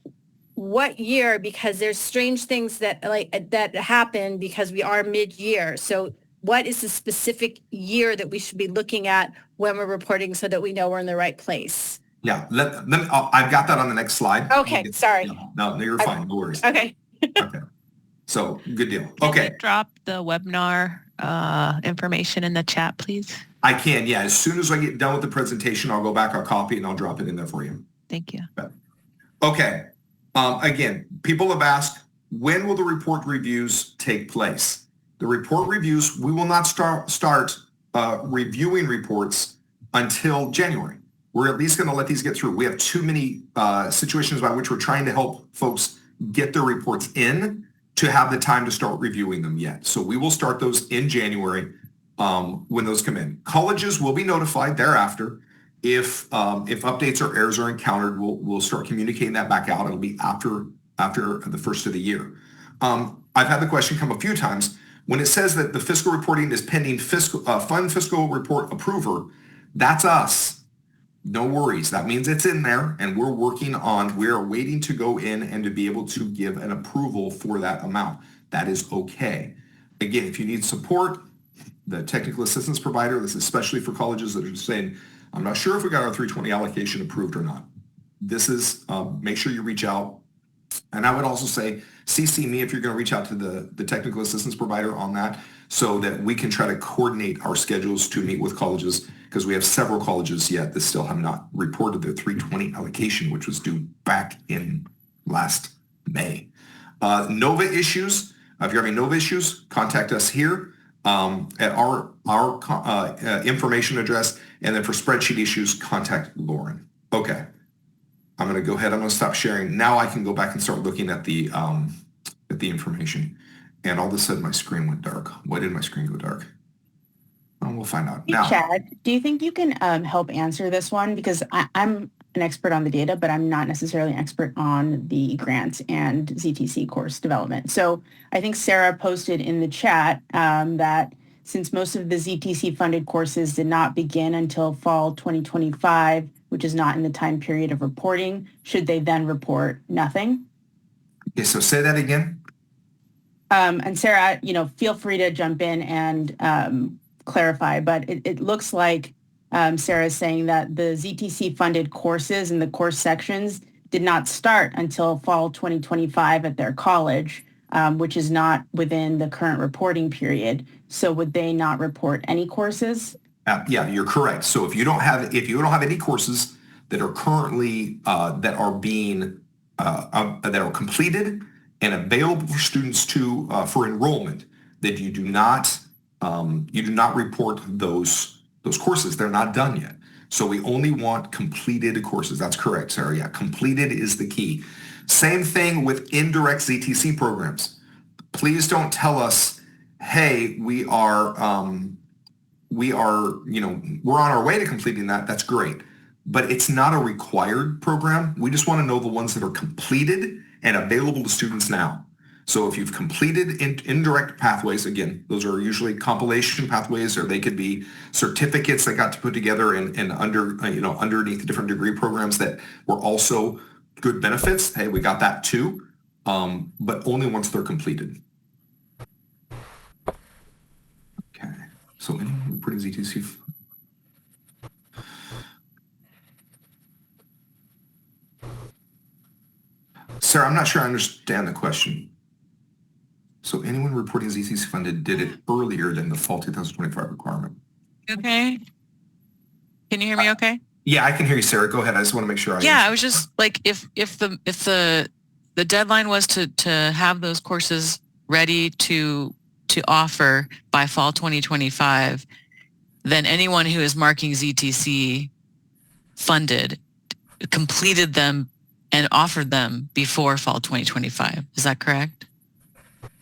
Speaker 6: what year? Because there's strange things that happen because we are mid-year. So what is the specific year that we should be looking at when we're reporting so that we know we're in the right place?
Speaker 1: Yeah, I've got that on the next slide.
Speaker 6: Okay, sorry.
Speaker 1: No, you're fine. No worries.
Speaker 6: Okay.
Speaker 1: Okay. So good deal.
Speaker 7: Can
Speaker 1: Okay.
Speaker 7: you drop the webinar information in the chat, please?
Speaker 1: I can, yeah. As soon as I get done with the presentation, I'll go back, I'll copy it, and I'll drop it in there for you.
Speaker 7: Thank you.
Speaker 1: Okay. Again, people have asked, when will the report reviews take place? The report reviews, we will not start reviewing reports until January. We're at least going to let these get through. We have too many situations by which we're trying to help folks get their reports in to have the time to start reviewing them yet. So we will start those in January when those come in. Colleges will be notified thereafter. If updates or errors are encountered, we'll start communicating that back out. It'll be after the first of the year. I've had the question come a few times when it says that the fiscal reporting is pending fund fiscal report approver. That's us. No worries. That means it's in there, and we're waiting to go in and to be able to give an approval for that amount. That is okay. Again, if you need support, the technical assistance provider, this is especially for colleges that are just saying, I'm not sure if we got our 320 allocation approved or not. This is, make sure you reach out. And I would also say, CC me if you're going to reach out to the technical assistance provider on that so that we can try to coordinate our schedules to meet with colleges, because we have several colleges yet that still have not reported their 320 allocation, which was due back in last May. NOVA issues, if you're having NOVA issues, contact us here at our information address. And then for spreadsheet issues, contact Lauren. Okay. I'm going to go ahead. I'm going to stop sharing. Now I can go back and start looking at the information. And all of a sudden my screen went dark. Why did my screen go dark? Well, we'll find out.
Speaker 4: Hey,
Speaker 1: Now,
Speaker 4: Chad, do you think you can help answer this one? Because I'm an expert on the data, but I'm not necessarily an expert on the grants and ZTC course development. So I think Sarah posted in the chat that since most of the ZTC funded courses did not begin until fall 2025, which is not in the time period of reporting, should they then report nothing?
Speaker 1: okay, so say that again.
Speaker 4: And Sarah, feel free to jump in and clarify, but it looks like Sarah is saying that the ZTC funded courses and the course sections did not start until fall 2025 at their college, which is not within the current reporting period. So would they not report any courses?
Speaker 1: Yeah, you're correct. So if you don't have any courses that are currently that are completed and available for students for enrollment, that you do not report those courses. They're not done yet. So we only want completed courses. That's correct, Sarah. Yeah, completed is the key. Same thing with indirect ZTC programs. Please don't tell us, hey, we're on our way to completing that. That's great. But it's not a required program. We just want to know the ones that are completed and available to students now. So if you've completed indirect pathways, again, those are usually compilation pathways, or they could be certificates that got to put together and underneath the different degree programs that were also good benefits. Hey, we got that too, but only once they're completed. Okay, so anyone putting ZTC? Sarah, I'm not sure I understand the question. So anyone reporting ZTC funded did it earlier than the fall 2025 requirement.
Speaker 7: Okay. Can you hear me okay?
Speaker 1: Yeah, I can hear you, Sarah. Go ahead. I just want to make sure.
Speaker 7: I was just like, if the deadline was to have those courses ready to offer by fall 2025, then anyone who is marking ZTC funded completed them and offered them before fall 2025. Is that correct?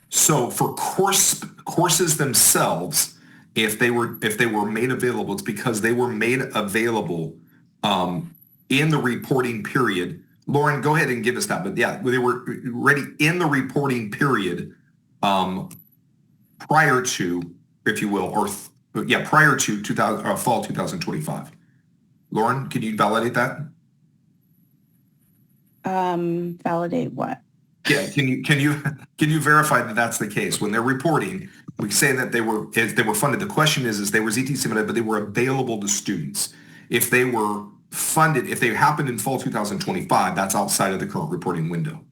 Speaker 1: So for courses themselves, if they were made available, it's because they were made available in the reporting period. Lauren, go ahead and give us that. But yeah, they were ready in the reporting period prior to, if you will, prior to fall 2025. Lauren, can you validate that?
Speaker 4: Validate what?
Speaker 1: Yeah, can you verify that that's the case when they're reporting? We say that they were funded. The question is they were ZTC funded, but they were available to students. If they were funded, if they happened in fall 2025, that's outside of the current reporting window.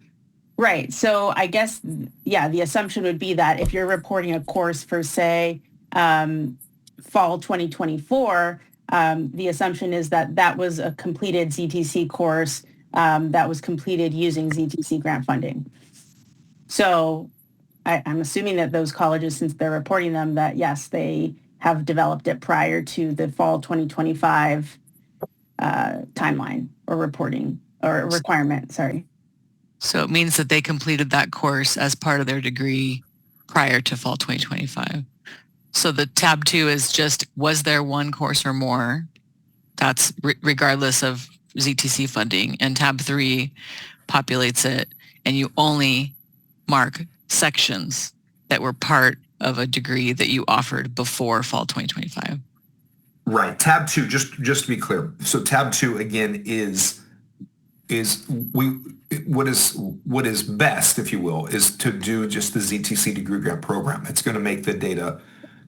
Speaker 4: Right. So I guess, yeah, the assumption would be that if you're reporting a course for, say, fall 2024, the assumption is that was a completed ZTC course that was completed using ZTC grant funding. So I'm assuming that those colleges, since they're reporting them, that yes, they have developed it prior to the fall 2025 timeline or reporting or requirement, sorry.
Speaker 7: So it means that they completed that course as part of their degree prior to fall 2025. So the tab 2 is just, was there one course or more That's regardless of ZTC funding, and tab 3 populates it, and you only mark sections that were part of a degree that you offered before fall 2025.
Speaker 1: Right. Tab 2, just to be clear. So tab 2 again is what is best, if you will, is to do just the ZTC degree grant program. It's going to make the data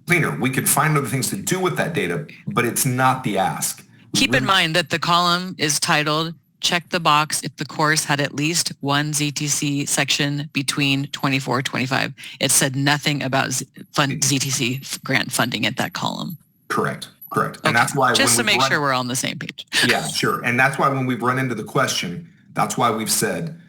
Speaker 1: cleaner. We could find other things to do with that data, but it's not the ask.
Speaker 7: Keep in mind that the column is titled check the box if the course had at least one ZTC section between 24-25. It said nothing about ZTC grant funding at that column.
Speaker 1: Correct.
Speaker 7: Okay.
Speaker 1: And that's why
Speaker 7: just to make sure we're on the same page.
Speaker 1: Yeah, sure. And that's why when we've run into the question, that's why we've said,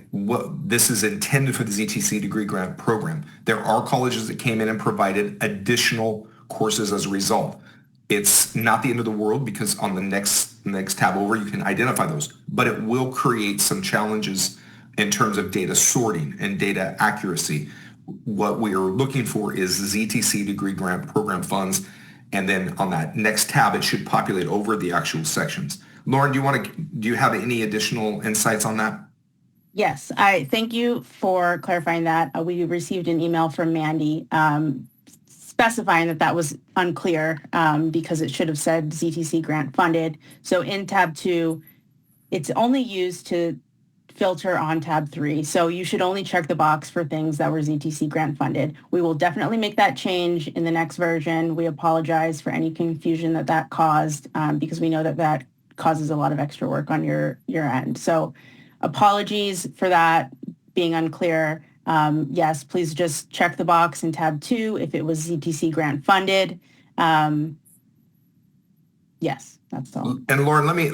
Speaker 1: what this is intended for the ZTC degree grant program. There are colleges that came in and provided additional courses as a result. It's not the end of the world because on the next tab over, you can identify those, but it will create some challenges in terms of data sorting and data accuracy. What we are looking for is ZTC degree grant program funds. And then on that next tab, it should populate over the actual sections. Lauren, do you have any additional insights on that?
Speaker 4: Yes, I thank you for clarifying that. We received an email from Mandy specifying that was unclear because it should have said ZTC grant funded. So in tab 2, it's only used to filter on tab 3. So you should only check the box for things that were ZTC grant funded. We will definitely make that change in the next version. We apologize for any confusion that caused because we know that causes a lot of extra work on your end. So apologies for that being unclear. Yes, please just check the box in tab 2 if it was ZTC grant funded. Yes, that's all.
Speaker 1: And Lauren, let me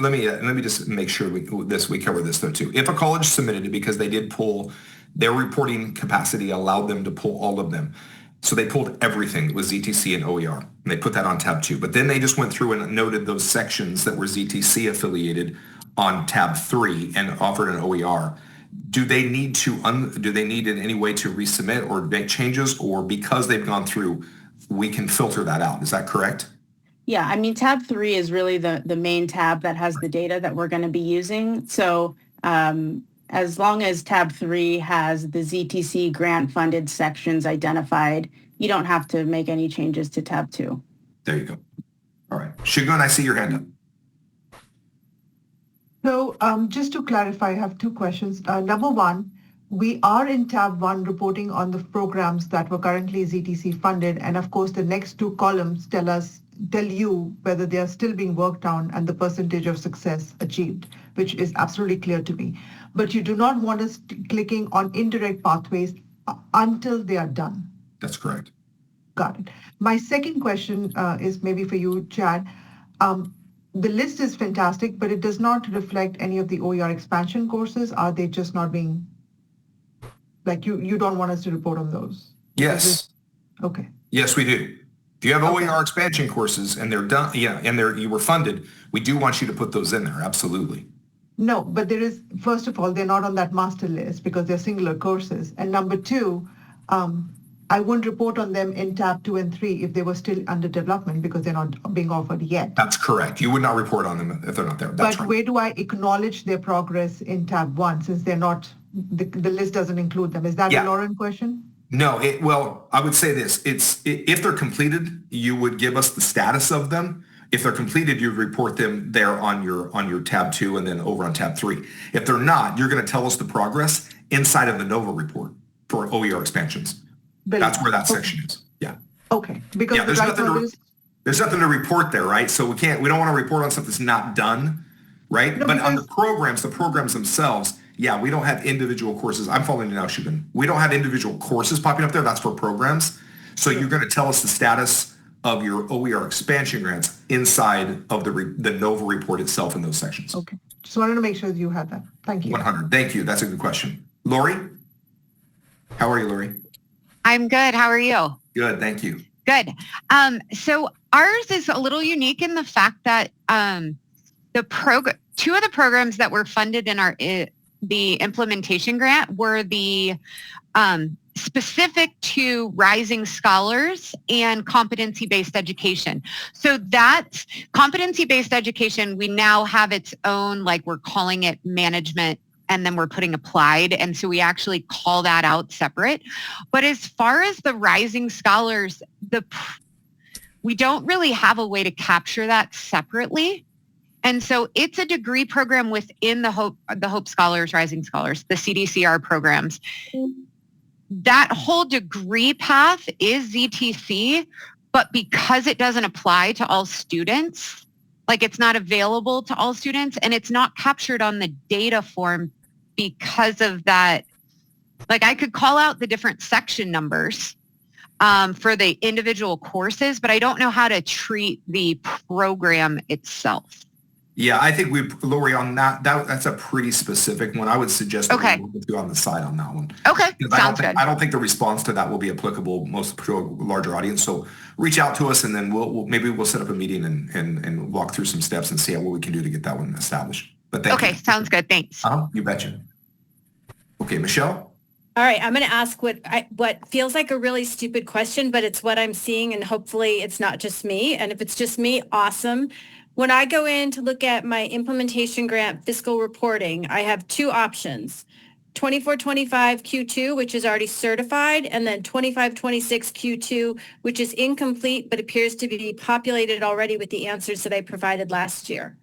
Speaker 1: just make sure we cover this though too. If a college submitted it because they did pull their reporting capacity allowed them to pull all of them. So they pulled everything that was ZTC and OER, and they put that on tab 2. But then they just went through and noted those sections that were ZTC affiliated on tab 3 and offered an OER. Do they need in any way to resubmit or make changes, or because they've gone through, we can filter that out? Is that correct?
Speaker 4: Yeah, I mean, tab 3 is really the main tab that has the data that we're going to be using. So as long as tab 3 has the ZTC grant funded sections identified, you don't have to make any changes to tab 2.
Speaker 1: There you go. All right. Shigun, I see your hand up.
Speaker 5: So just to clarify, I have 2 questions. Number 1, we are in tab 1 reporting on the programs that were currently ZTC funded. And of course, the next 2 columns tell you whether they are still being worked on and the percentage of success achieved, which is absolutely clear to me. But you do not want us clicking on indirect pathways until they are done.
Speaker 1: That's correct.
Speaker 5: Got it. My second question is maybe for you, Chad. The list is fantastic, but it does not reflect any of the OER expansion courses. Are they just not being, like you don't want us to report on those?
Speaker 1: Yes.
Speaker 5: Okay.
Speaker 1: Yes, we do. If you have OER expansion courses and they're done, and you were funded, we do want you to put those in there. Absolutely.
Speaker 5: No, but there is, first of all, they're not on that master list because they're singular courses. And number 2, I wouldn't report on them in tab 2 and 3 if they were still under development because they're not being offered yet.
Speaker 1: That's correct. You would not report on them if they're not there. That's
Speaker 5: but
Speaker 1: right.
Speaker 5: Where do I acknowledge their progress in tab 1 since they're not, the list doesn't include them? Is that a Lauren question?
Speaker 1: No, well, I would say this. If they're completed, you would give us the status of them. If they're completed, you'd report them there on your tab 2 and then over on tab 3. If they're not, you're going to tell us the progress inside of the NOVA report for OER expansions. That's where that section is. Yeah.
Speaker 5: Okay. Because
Speaker 1: there's nothing to report there, right? So we don't want to report on something that's not done, right? No, but on the programs themselves, we don't have individual courses. I'm following you now, Shubin. We don't have individual courses popping up there. That's for programs. So you're going to tell us the status of your OER expansion grants inside of the NOVA report itself in those sections.
Speaker 5: Okay. Just wanted to make sure that you had that. Thank you.
Speaker 1: 100. Thank you. That's a good question. Lori? How are you, Lori?
Speaker 8: I'm good. How are you?
Speaker 1: Good. Thank you.
Speaker 8: Good. So ours is a little unique in the fact that two of the programs that were funded in the implementation grant were the specific to rising scholars and competency-based education. So that's competency-based education. We now have its own, like we're calling it management, and then we're putting applied. And so we actually call that out separate. But as far as the rising scholars, we don't really have a way to capture that separately. And so it's a degree program within the Hope Scholars, Rising Scholars, the CDCR programs. That whole degree path is ZTC, but because it doesn't apply to all students, like it's not available to all students, and it's not captured on the data form because of that. Like I could call out the different section numbers for the individual courses, but I don't know how to treat the program itself.
Speaker 1: Yeah, I think Lori, on that's a pretty specific one. I would suggest that we work with you on the side on that one.
Speaker 8: Okay, sounds good.
Speaker 1: I don't think the response to that will be applicable most to a larger audience. So reach out to us, and then maybe we'll set up a meeting and walk through some steps and see what we can do to get that one established. But thank you.
Speaker 8: Okay, sounds good. Thanks.
Speaker 1: You betcha. Okay, Michelle.
Speaker 6: All right, I'm going to ask what feels like a really stupid question, but it's what I'm seeing, and hopefully it's not just me. And if it's just me, awesome. When I go in to look at my implementation grant fiscal reporting, I have two options, 24-25 Q2, which is already certified, and then 25-26 Q2, which is incomplete, but appears to be populated already with the answers that I provided last year.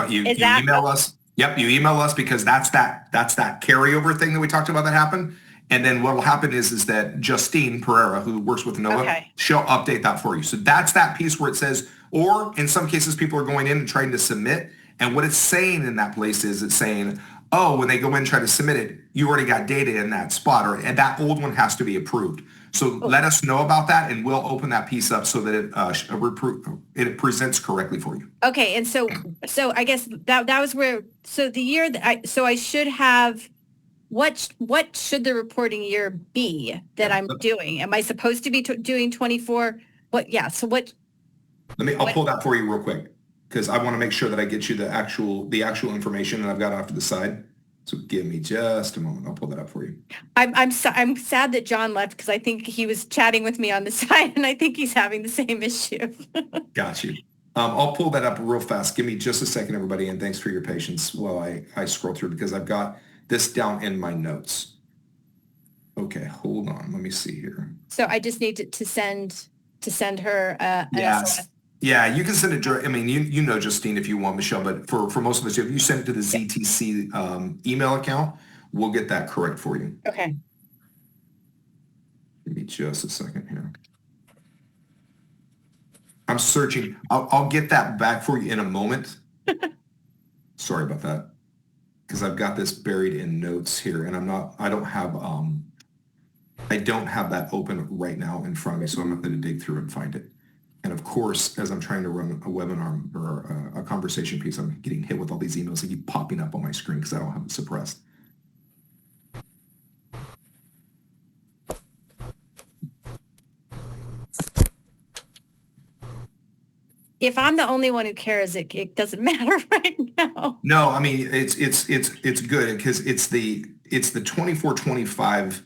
Speaker 1: You email us. Yep, you email us because that's that carryover thing that we talked about that happened. And then what will happen is that Justine Pereira, who works with NOAA, she'll update that for you. So that's that piece where it says, or in some cases, people are going in and trying to submit. And what it's saying in that place is it's saying, oh, when they go in and try to submit it, you already got data in that spot, and that old one has to be approved. So let us know about that, and we'll open that piece up so that it presents correctly for you.
Speaker 6: Okay, and so I guess that was where. So the year that I should have. What should the reporting year be that I'm doing? Am I supposed to be doing 24? So what?
Speaker 1: I'll pull that for you real quick because I want to make sure that I get you the actual information that I've got off to the side. So give me just a moment. I'll pull that up for you.
Speaker 6: I'm sad that John left because I think he was chatting with me on the side, and I think he's having the same issue.
Speaker 1: Got you. I'll pull that up real fast. Give me just a second, everybody, and thanks for your patience while I scroll through because I've got this down in my notes. Okay, hold on. Let me see here.
Speaker 6: So I just need to send her an
Speaker 1: yes.
Speaker 6: SOS.
Speaker 1: Yeah, you can send it direct. I mean, you know Justine if you want, Michelle, but for most of us, if you send it to the ZTC email account, we'll get that correct for you.
Speaker 6: Okay.
Speaker 1: Give me just a second here. I'm searching. I'll get that back for you in a moment. Sorry about that. Because I've got this buried in notes here, and I don't have that open right now in front of me, so I'm not going to dig through and find it. And of course, as I'm trying to run a webinar or a conversation piece, I'm getting hit with all these emails that keep popping up on my screen because I don't have it suppressed.
Speaker 6: If I'm the only one who cares, it doesn't matter right now.
Speaker 1: No, I mean it's good because it's the 24-25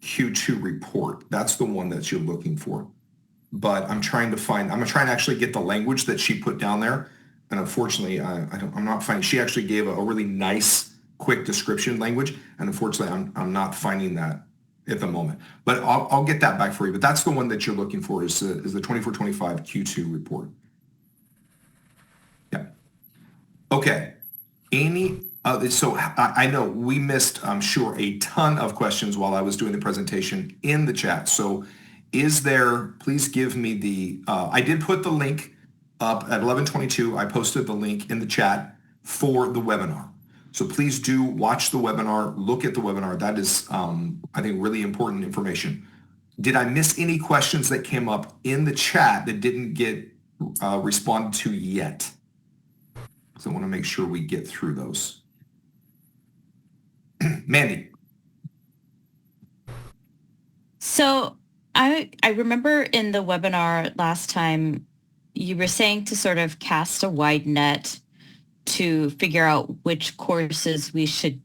Speaker 1: Q2 report. That's the one that you're looking for. But I'm trying to actually get the language that she put down there, and unfortunately, I'm not finding. She actually gave a really nice, quick description language, and unfortunately, I'm not finding that at the moment. But I'll get that back for you. But that's the one that you're looking for is the 24-25 Q2 report. Yeah. Okay. So I know we missed, I'm sure, a ton of questions while I was doing the presentation in the chat. So please give me I did put the link up at 11:22. I posted the link in the chat for the webinar. So please do watch the webinar, look at the webinar. That is, I think, really important information. Did I miss any questions that came up in the chat that didn't get responded to yet? So I want to make sure we get through those. Mandy.
Speaker 2: So I remember in the webinar last time, you were saying to sort of cast a wide net to figure out which courses we should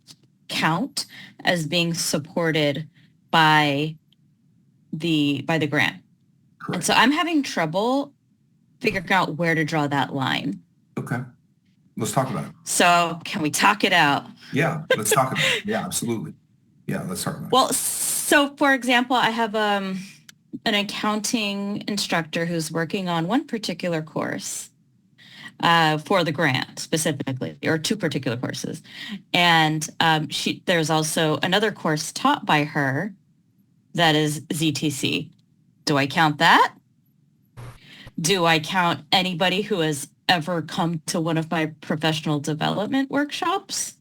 Speaker 2: count as being supported by the grant.
Speaker 1: Correct.
Speaker 2: And so I'm having trouble figuring out where to draw that line.
Speaker 1: Okay. Let's talk about it.
Speaker 2: So can we talk it out?
Speaker 1: Yeah, let's talk about it. Yeah, absolutely. Yeah, let's talk about it.
Speaker 2: Well, so for example, I have an accounting instructor who's working on one particular course for the grant specifically, or two particular courses. And there's also another course taught by her that is ZTC. Do I count that? Do I count anybody who has ever come to one of my professional development workshops?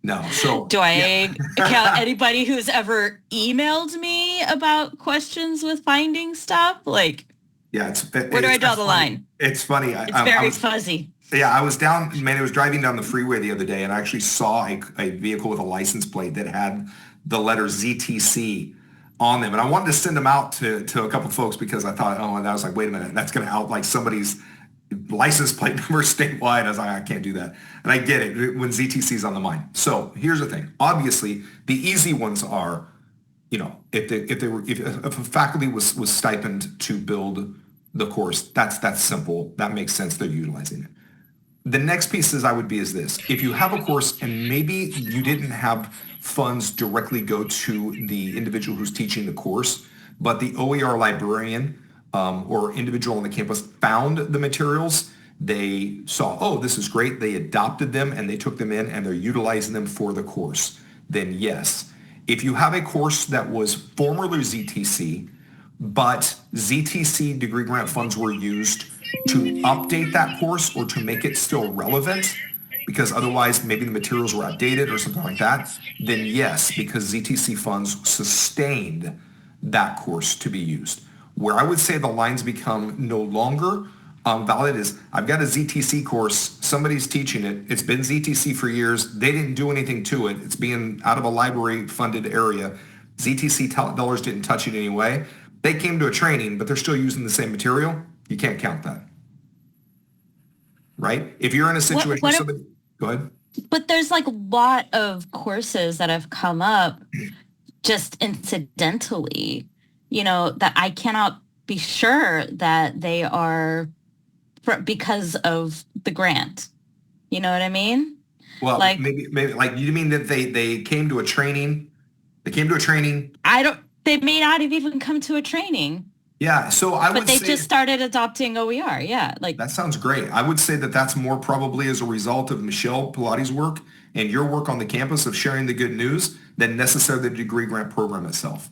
Speaker 1: No. So
Speaker 2: do I count anybody who's ever emailed me about questions with finding stuff? Like,
Speaker 1: yeah,
Speaker 2: where do I draw the line?
Speaker 1: It's funny.
Speaker 2: It's very fuzzy.
Speaker 1: Yeah, I was driving down the freeway the other day and I actually saw a vehicle with a license plate that had the letter ZTC on them. And I wanted to send them out to a couple of folks because I thought, and I was like, wait a minute, that's going to out like somebody's license plate number statewide. I was like, I can't do that. And I get it when ZTC is on the mind. So here's the thing. Obviously, the easy ones are, if a faculty was stipend to build the course, that's simple. That makes sense. They're utilizing it. The next piece is this. If you have a course and maybe you didn't have funds directly go to the individual who's teaching the course, but the OER librarian or individual on the campus found the materials, they saw, oh, this is great. They adopted them and they took them in and they're utilizing them for the course. Then yes. If you have a course that was formerly ZTC, but ZTC degree grant funds were used to update that course or to make it still relevant, because otherwise maybe the materials were outdated or something like that, then yes, because ZTC funds sustained that course to be used. Where I would say the lines become no longer valid is I've got a ZTC course, somebody's teaching it, it's been ZTC for years, they didn't do anything to it, it's being out of a library funded area, ZTC dollars didn't touch it anyway, they came to a training, but they're still using the same material, you can't count that. Right? If you're in a situation where somebody, go ahead.
Speaker 2: But there's like a lot of courses that have come up just incidentally, that I cannot be sure that they are because of the grant. You know what I mean?
Speaker 1: Well, like, maybe like you mean that they came to a training? They came to a training.
Speaker 2: They may not have even come to a training.
Speaker 1: Yeah, so I would say... But
Speaker 2: they just started adopting OER, yeah.
Speaker 1: That sounds great. I would say that that's more probably as a result of Michelle Pilates' work and your work on the campus of sharing the good news than necessarily the degree grant program itself.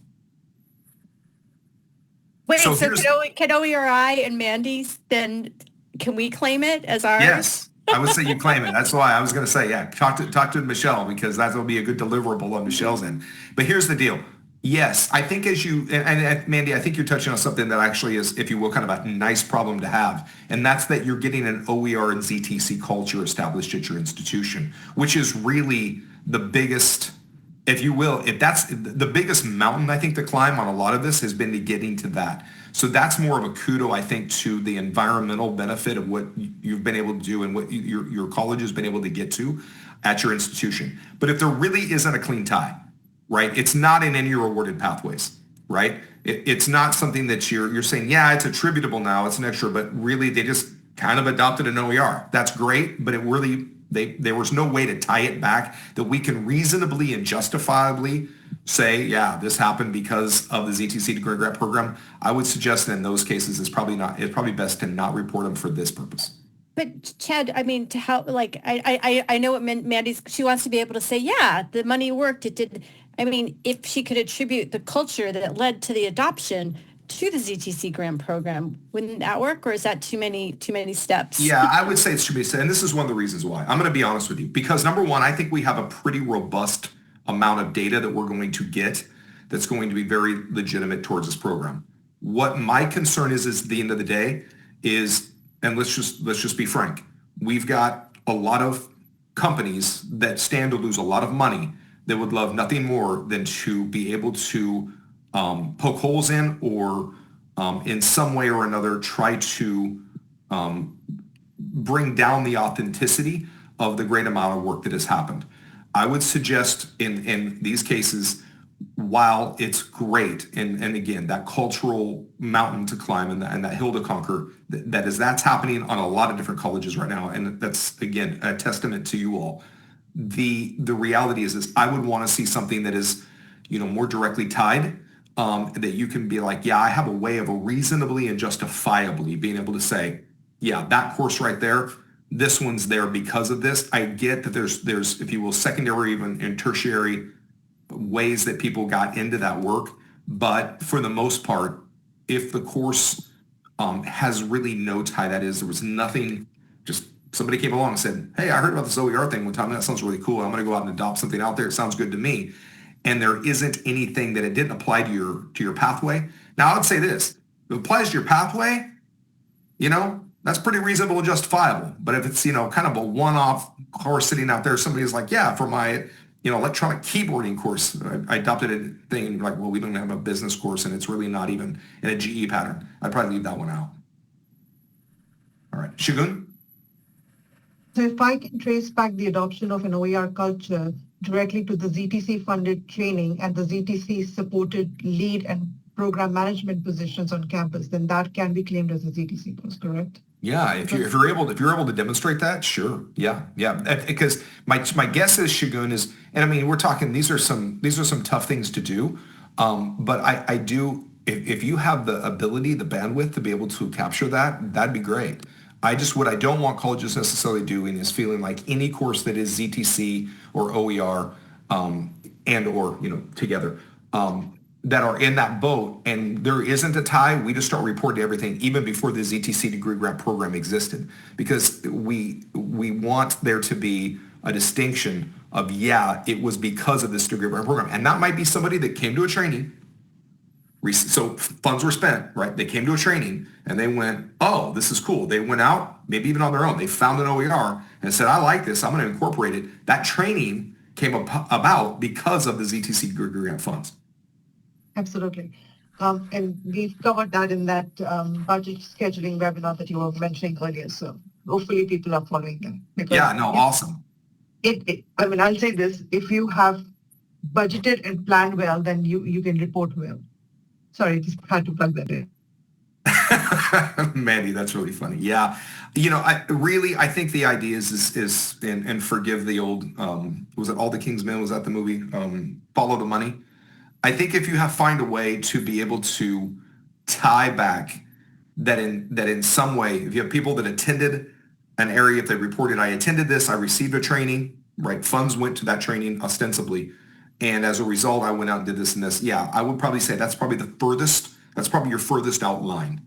Speaker 6: Wait, so can OERI and Mandy's then, can we claim it as ours?
Speaker 1: Yes, I would say you claim it. That's why I was going to say, yeah, talk to Michelle because that will be a good deliverable on Michelle's end. But here's the deal. Yes, I think and Mandy, I think you're touching on something that actually is, if you will, kind of a nice problem to have. And that's that you're getting an OER and ZTC culture established at your institution, which is really the biggest, if you will, if that's the biggest mountain, I think, to climb on a lot of this has been to getting to that. So that's more of a kudo, I think, to the environmental benefit of what you've been able to do and what your college has been able to get to at your institution. But if there really isn't a clean tie, right? It's not in any awarded pathways, right? It's not something that you're saying, yeah, it's attributable now, it's an extra, but really they just kind of adopted an OER. That's great, but it really, there was no way to tie it back that we can reasonably and justifiably say, yeah, this happened because of the ZTC degree grant program. I would suggest that in those cases, it's probably best to not report them for this purpose.
Speaker 6: But Chad, I mean, to help, like, I know what Mandy's, she wants to be able to say, yeah, the money worked, it did. I mean, if she could attribute the culture that led to the adoption to the ZTC grant program, wouldn't that work? Or is that too many steps?
Speaker 1: Yeah, I would say it's too many steps. And this is one of the reasons why. I'm going to be honest with you. Because number one, I think we have a pretty robust amount of data that we're going to get that's going to be very legitimate towards this program. What my concern is at the end of the day is, and let's just be frank, we've got a lot of companies that stand to lose a lot of money that would love nothing more than to be able to poke holes in or in some way or another try to bring down the authenticity of the great amount of work that has happened. I would suggest in these cases, while it's great, and again, that cultural mountain to climb and that hill to conquer, that's happening on a lot of different colleges right now. And that's, again, a testament to you all. The reality is I would want to see something that is, more directly tied, that you can be like, yeah, I have a way of reasonably and justifiably being able to say, yeah, that course right there, this one's there because of this. I get that there's, if you will, secondary and tertiary ways that people got into that work. But for the most part, if the course has really no tie, that is, there was nothing, just somebody came along and said, hey, I heard about this OER thing one time. That sounds really cool. I'm going to go out and adopt something out there. It sounds good to me. And there isn't anything that it didn't apply to your pathway. Now, I would say this. If it applies to your pathway, that's pretty reasonable and justifiable. But if it's, kind of a one-off course sitting out there, somebody's like, yeah, for my, electronic keyboarding course, I adopted a thing like, well, we don't have a business course and it's really not even in a GE pattern. I'd probably leave that one out. All right. Shagun?
Speaker 5: So if I can trace back the adoption of an OER culture directly to the ZTC funded training and the ZTC supported lead and program management positions on campus, then that can be claimed as a ZTC course, correct?
Speaker 1: Yeah, if you're able to demonstrate that, sure. Yeah. Because my guess is, Shagun, is, and I mean, we're talking, these are some tough things to do. But I do, if you have the ability, the bandwidth to be able to capture that, that'd be great. What I don't want colleges necessarily doing is feeling like any course that is ZTC or OER, and or, together, that are in that boat and there isn't a tie, we just start reporting everything even before the ZTC degree grant program existed, because we want there to be a distinction of, yeah, it was because of this degree grant program. And that might be somebody that came to a training, so funds were spent, right? They came to a training and they went, oh, this is cool. They went out, maybe even on their own. They found an OER and said, I like this. I'm going to incorporate it. That training came about because of the ZTC degree grant funds.
Speaker 5: Absolutely. And we've covered that in that budget scheduling webinar that you were mentioning earlier. So hopefully people are following them.
Speaker 1: Yeah, no, awesome.
Speaker 5: I'll say this, if you have budgeted and planned well, then you can report well. Sorry, just had to plug that in.
Speaker 1: Mandy, that's really funny. Yeah. I think the idea is and forgive the old, was it All the King's Men? Was that the movie? Follow the Money. I think if you find a way to be able to tie back that in some way, if you have people that attended an area, if they reported, I attended this, I received a training, right? Funds went to that training ostensibly. And as a result, I went out and did this and this. Yeah, I would probably say that's probably your furthest outline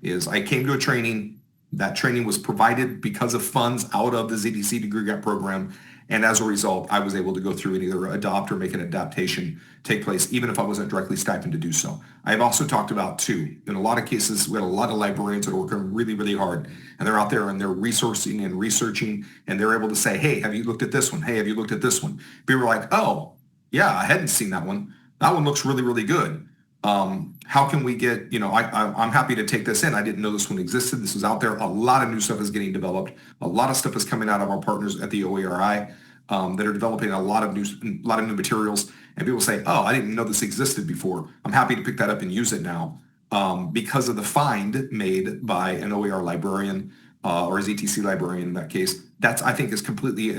Speaker 1: is I came to a training, that training was provided because of funds out of the ZTC degree grant program. And as a result, I was able to go through and either adopt or make an adaptation take place, even if I wasn't directly stipend to do so. I've also talked about, too, in a lot of cases, we had a lot of librarians that are working really, really hard. And they're out there and they're resourcing and researching, and they're able to say, hey, have you looked at this one? Hey, have you looked at this one? People are like, oh, yeah, I hadn't seen that one. That one looks really, really good. How can we get, I'm happy to take this in. I didn't know this one existed. This was out there. A lot of new stuff is getting developed. A lot of stuff is coming out of our partners at the OERI that are developing a lot of new materials. And people say, oh, I didn't know this existed before. I'm happy to pick that up and use it now because of the find made by an OER librarian or a ZTC librarian in that case. That's, I think, is completely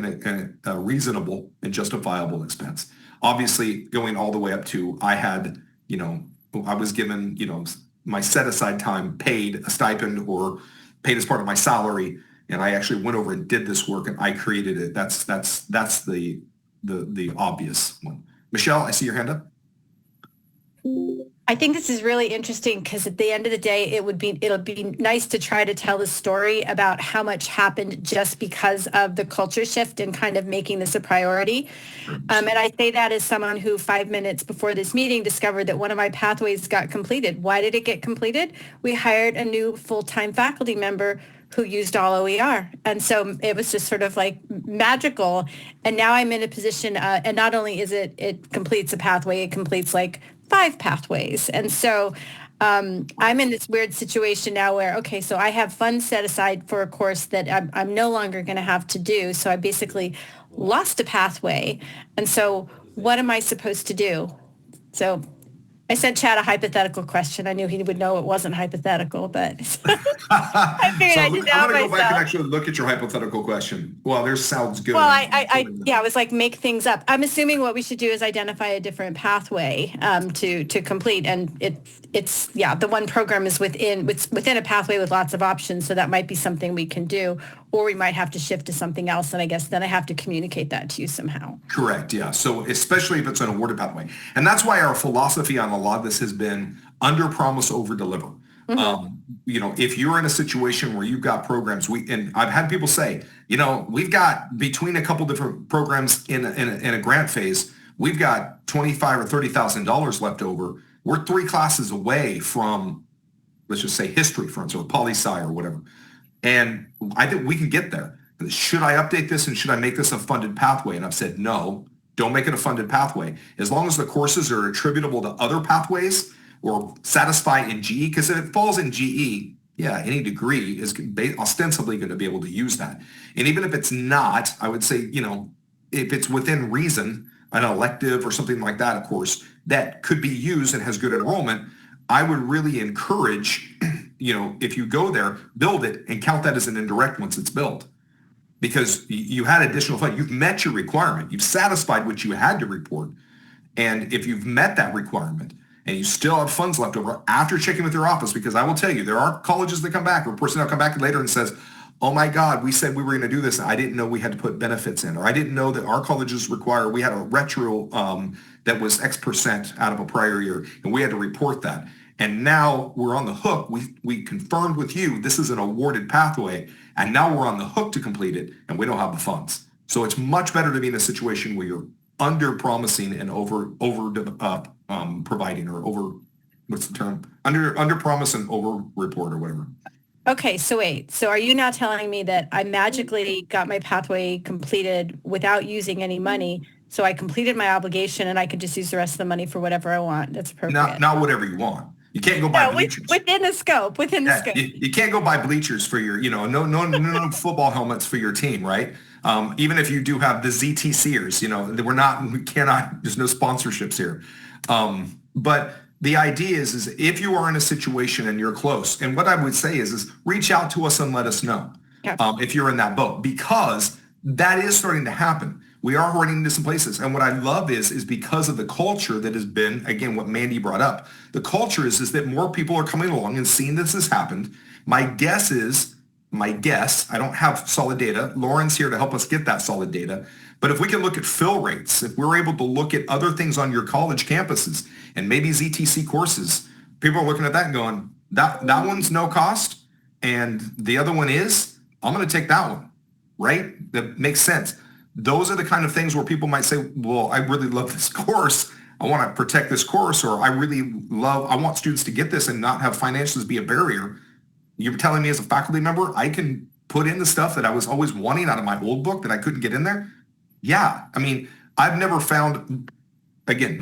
Speaker 1: a reasonable and justifiable expense. Obviously, going all the way up to I was given, my set aside time paid a stipend or paid as part of my salary. And I actually went over and did this work and I created it. That's the obvious one. Michelle, I see your hand up.
Speaker 6: I think this is really interesting because at the end of the day, it'll be nice to try to tell the story about how much happened just because of the culture shift and kind of making this a priority. And I say that as someone who 5 minutes before this meeting discovered that one of my pathways got completed. Why did it get completed? We hired a new full-time faculty member who used all OER. And so it was just sort of like magical. And now I'm in a position, and not only is it completes a pathway, it completes like 5 pathways. And so I'm in this weird situation now where, okay, so I have funds set aside for a course that I'm no longer going to have to do. So I basically lost a pathway. And so what am I supposed to do? So I sent Chad a hypothetical question. I knew he would know it wasn't hypothetical, but I figured I did that
Speaker 1: I'm going to go back and
Speaker 6: myself.
Speaker 1: actually look at your hypothetical question. Well, there's sounds good.
Speaker 6: Well, I was like, make things up. I'm assuming what we should do is identify a different pathway to complete, and it's the one program is within a pathway with lots of options, so that might be something we can do, or we might have to shift to something else, and I guess then I have to communicate that to you somehow.
Speaker 1: Correct, yeah. So especially if it's an awarded pathway. And that's why our philosophy on a lot of this has been under promise, over deliver. If you're in a situation where you've got programs, and I've had people say, we've got between a couple different programs in a grant phase, we've got $25,000 or $30,000 left over. We're 3 classes away from, let's just say, history, for instance, or poli-sci or whatever. And I think we can get there. Should I update this and should I make this a funded pathway? And I've said, no, don't make it a funded pathway. As long as the courses are attributable to other pathways or satisfy in GE, because if it falls in GE, any degree is ostensibly going to be able to use that. And even if it's not, I would say, if it's within reason, an elective or something like that, of course, that could be used and has good enrollment, I would really encourage, if you go there, build it and count that as an indirect once it's built. Because you had additional funds. You've met your requirement. You've satisfied what you had to report. And if you've met that requirement and you still have funds left over after checking with your office, because I will tell you, there are colleges that come back, or personnel come back later and says, oh my God, we said we were going to do this. I didn't know we had to put benefits in, or I didn't know that our colleges require, we had a retro that was X percent out of a prior year, and we had to report that. And now we're on the hook. We confirmed with you, this is an awarded pathway, and now we're on the hook to complete it, and we don't have the funds. So it's much better to be in a situation where you're under promising and over providing, or over, what's the term? Under promise and over report or whatever.
Speaker 6: Okay, so wait. So are you now telling me that I magically got my pathway completed without using any money? So I completed my obligation and I could just use the rest of the money for whatever I want. That's appropriate.
Speaker 1: Not whatever you want. You can't go buy bleachers.
Speaker 6: Within the scope.
Speaker 1: You can't go buy bleachers for your, no football helmets for your team, right? Even if you do have the ZTCers, we cannot, there's no sponsorships here. But the idea is if you are in a situation and you're close, and what I would say is reach out to us and let us know if you're in that boat, because that is starting to happen. We are running into some places. And what I love is because of the culture that has been, again, what Mandy brought up, the culture is that more people are coming along and seeing this has happened. My guess, I don't have solid data. Lauren's here to help us get that solid data. But if we can look at fill rates, if we're able to look at other things on your college campuses and maybe ZTC courses, people are looking at that and going, that one's no cost. And the other one is, I'm going to take that one, right? That makes sense. Those are the kind of things where people might say, well, I really love this course. I want to protect this course, or I want students to get this and not have financials be a barrier. You're telling me as a faculty member, I can put in the stuff that I was always wanting out of my old book that I couldn't get in there? Yeah. I mean, I've never found, again,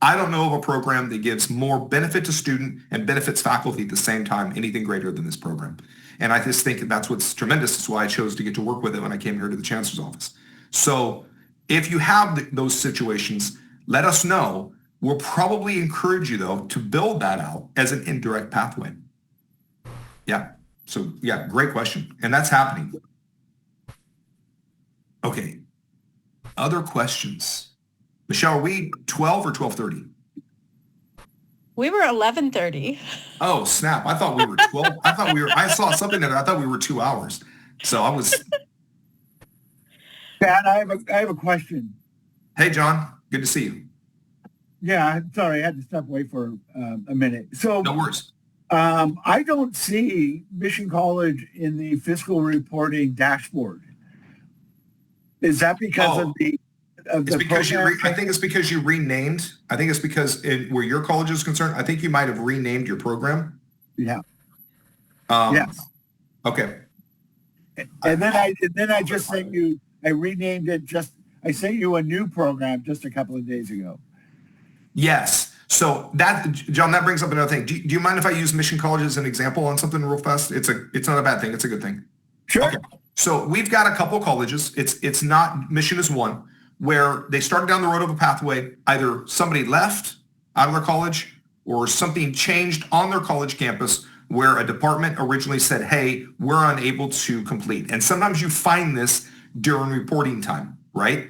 Speaker 1: I don't know of a program that gives more benefit to student and benefits faculty at the same time, anything greater than this program. And I just think that's what's tremendous. That's why I chose to get to work with it when I came here to the Chancellor's office. So if you have those situations, let us know. We'll probably encourage you, though, to build that out as an indirect pathway. Yeah. So, yeah, great question. And that's happening. Okay. Other questions? Michelle, are we 12 or 12:30?
Speaker 2: We were 11:30.
Speaker 1: Oh, snap. I thought we were 12. I saw something that I thought we were 2 hours. So I was...
Speaker 9: Pat, I have a question.
Speaker 1: Hey, John. Good to see you.
Speaker 9: Yeah, I'm sorry. I had to step away for a minute. So
Speaker 1: no worries.
Speaker 9: I don't see Mission College in the fiscal reporting dashboard. Is that because of the program?
Speaker 1: I think it's because you renamed. I think it's because where your college is concerned, I think you might have renamed your program.
Speaker 9: Yeah.
Speaker 1: Yes. Okay.
Speaker 9: And then I just sent you. I renamed it. I sent you a new program just a couple of days ago.
Speaker 1: Yes. So that, John, that brings up another thing. Do you mind if I use Mission College as an example on something real fast? It's not a bad thing. It's a good thing.
Speaker 9: Sure.
Speaker 1: Okay. So we've got a couple colleges. It's not, Mission is one, where they started down the road of a pathway. Either somebody left out of their college or something changed on their college campus where a department originally said, hey, we're unable to complete. And sometimes you find this during reporting time, right?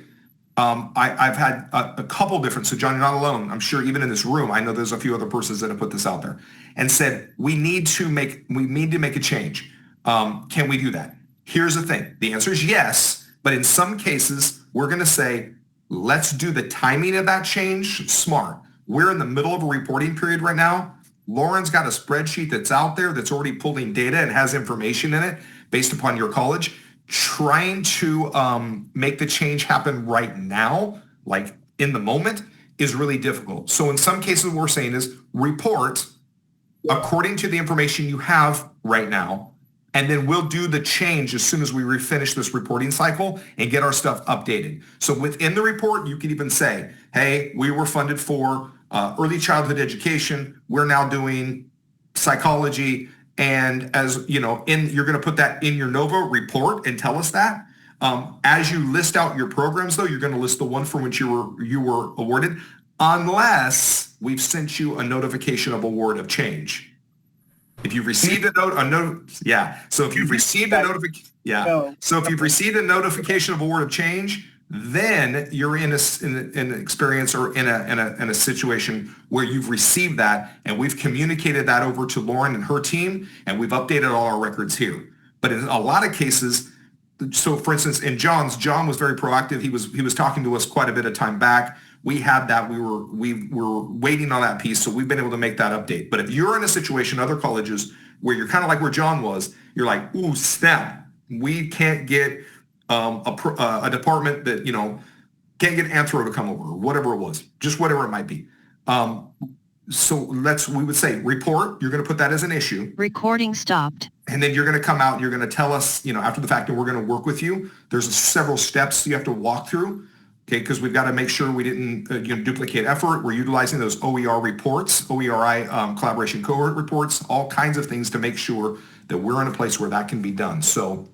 Speaker 1: I've had a couple different, so John, you're not alone. I'm sure even in this room, I know there's a few other persons that have put this out there and said, we need to make a change. Can we do that? Here's the thing. The answer is yes, but in some cases, we're going to say, let's do the timing of that change smart. We're in the middle of a reporting period right now. Lauren's got a spreadsheet that's out there that's already pulling data and has information in it based upon your college. Trying to make the change happen right now, like in the moment, is really difficult. So in some cases, what we're saying is report according to the information you have right now, and then we'll do the change as soon as we refinish this reporting cycle and get our stuff updated. So within the report, you can even say, hey, we were funded for early childhood education. We're now doing psychology. And as you know, you're going to put that in your NOVA report and tell us that. As you list out your programs, though, you're going to list the one for which you were awarded, unless we've sent you a notification of award of change. If you've received yeah. So if you've received a notification, yeah. So if you've received a notification of award of change, then you're in an experience or in a situation where you've received that, and we've communicated that over to Lauren and her team, and we've updated all our records here. But in a lot of cases, so for instance, John was very proactive. He was talking to us quite a bit of time back. We had that. We were waiting on that piece, so we've been able to make that update. But if you're in a situation, other colleges, where you're kind of like where John was, you're like, ooh, snap, we can't get a department that, can't get Anthro to come over or whatever it was, just whatever it might be. So we would say report, you're going to put that as an issue.
Speaker 10: Recording stopped.
Speaker 1: And then you're going to come out and you're going to tell us, after the fact, and we're going to work with you. There's several steps you have to walk through, okay, because we've got to make sure we didn't duplicate effort. We're utilizing those OER reports, OERI collaboration cohort reports, all kinds of things to make sure that we're in a place where that can be done. So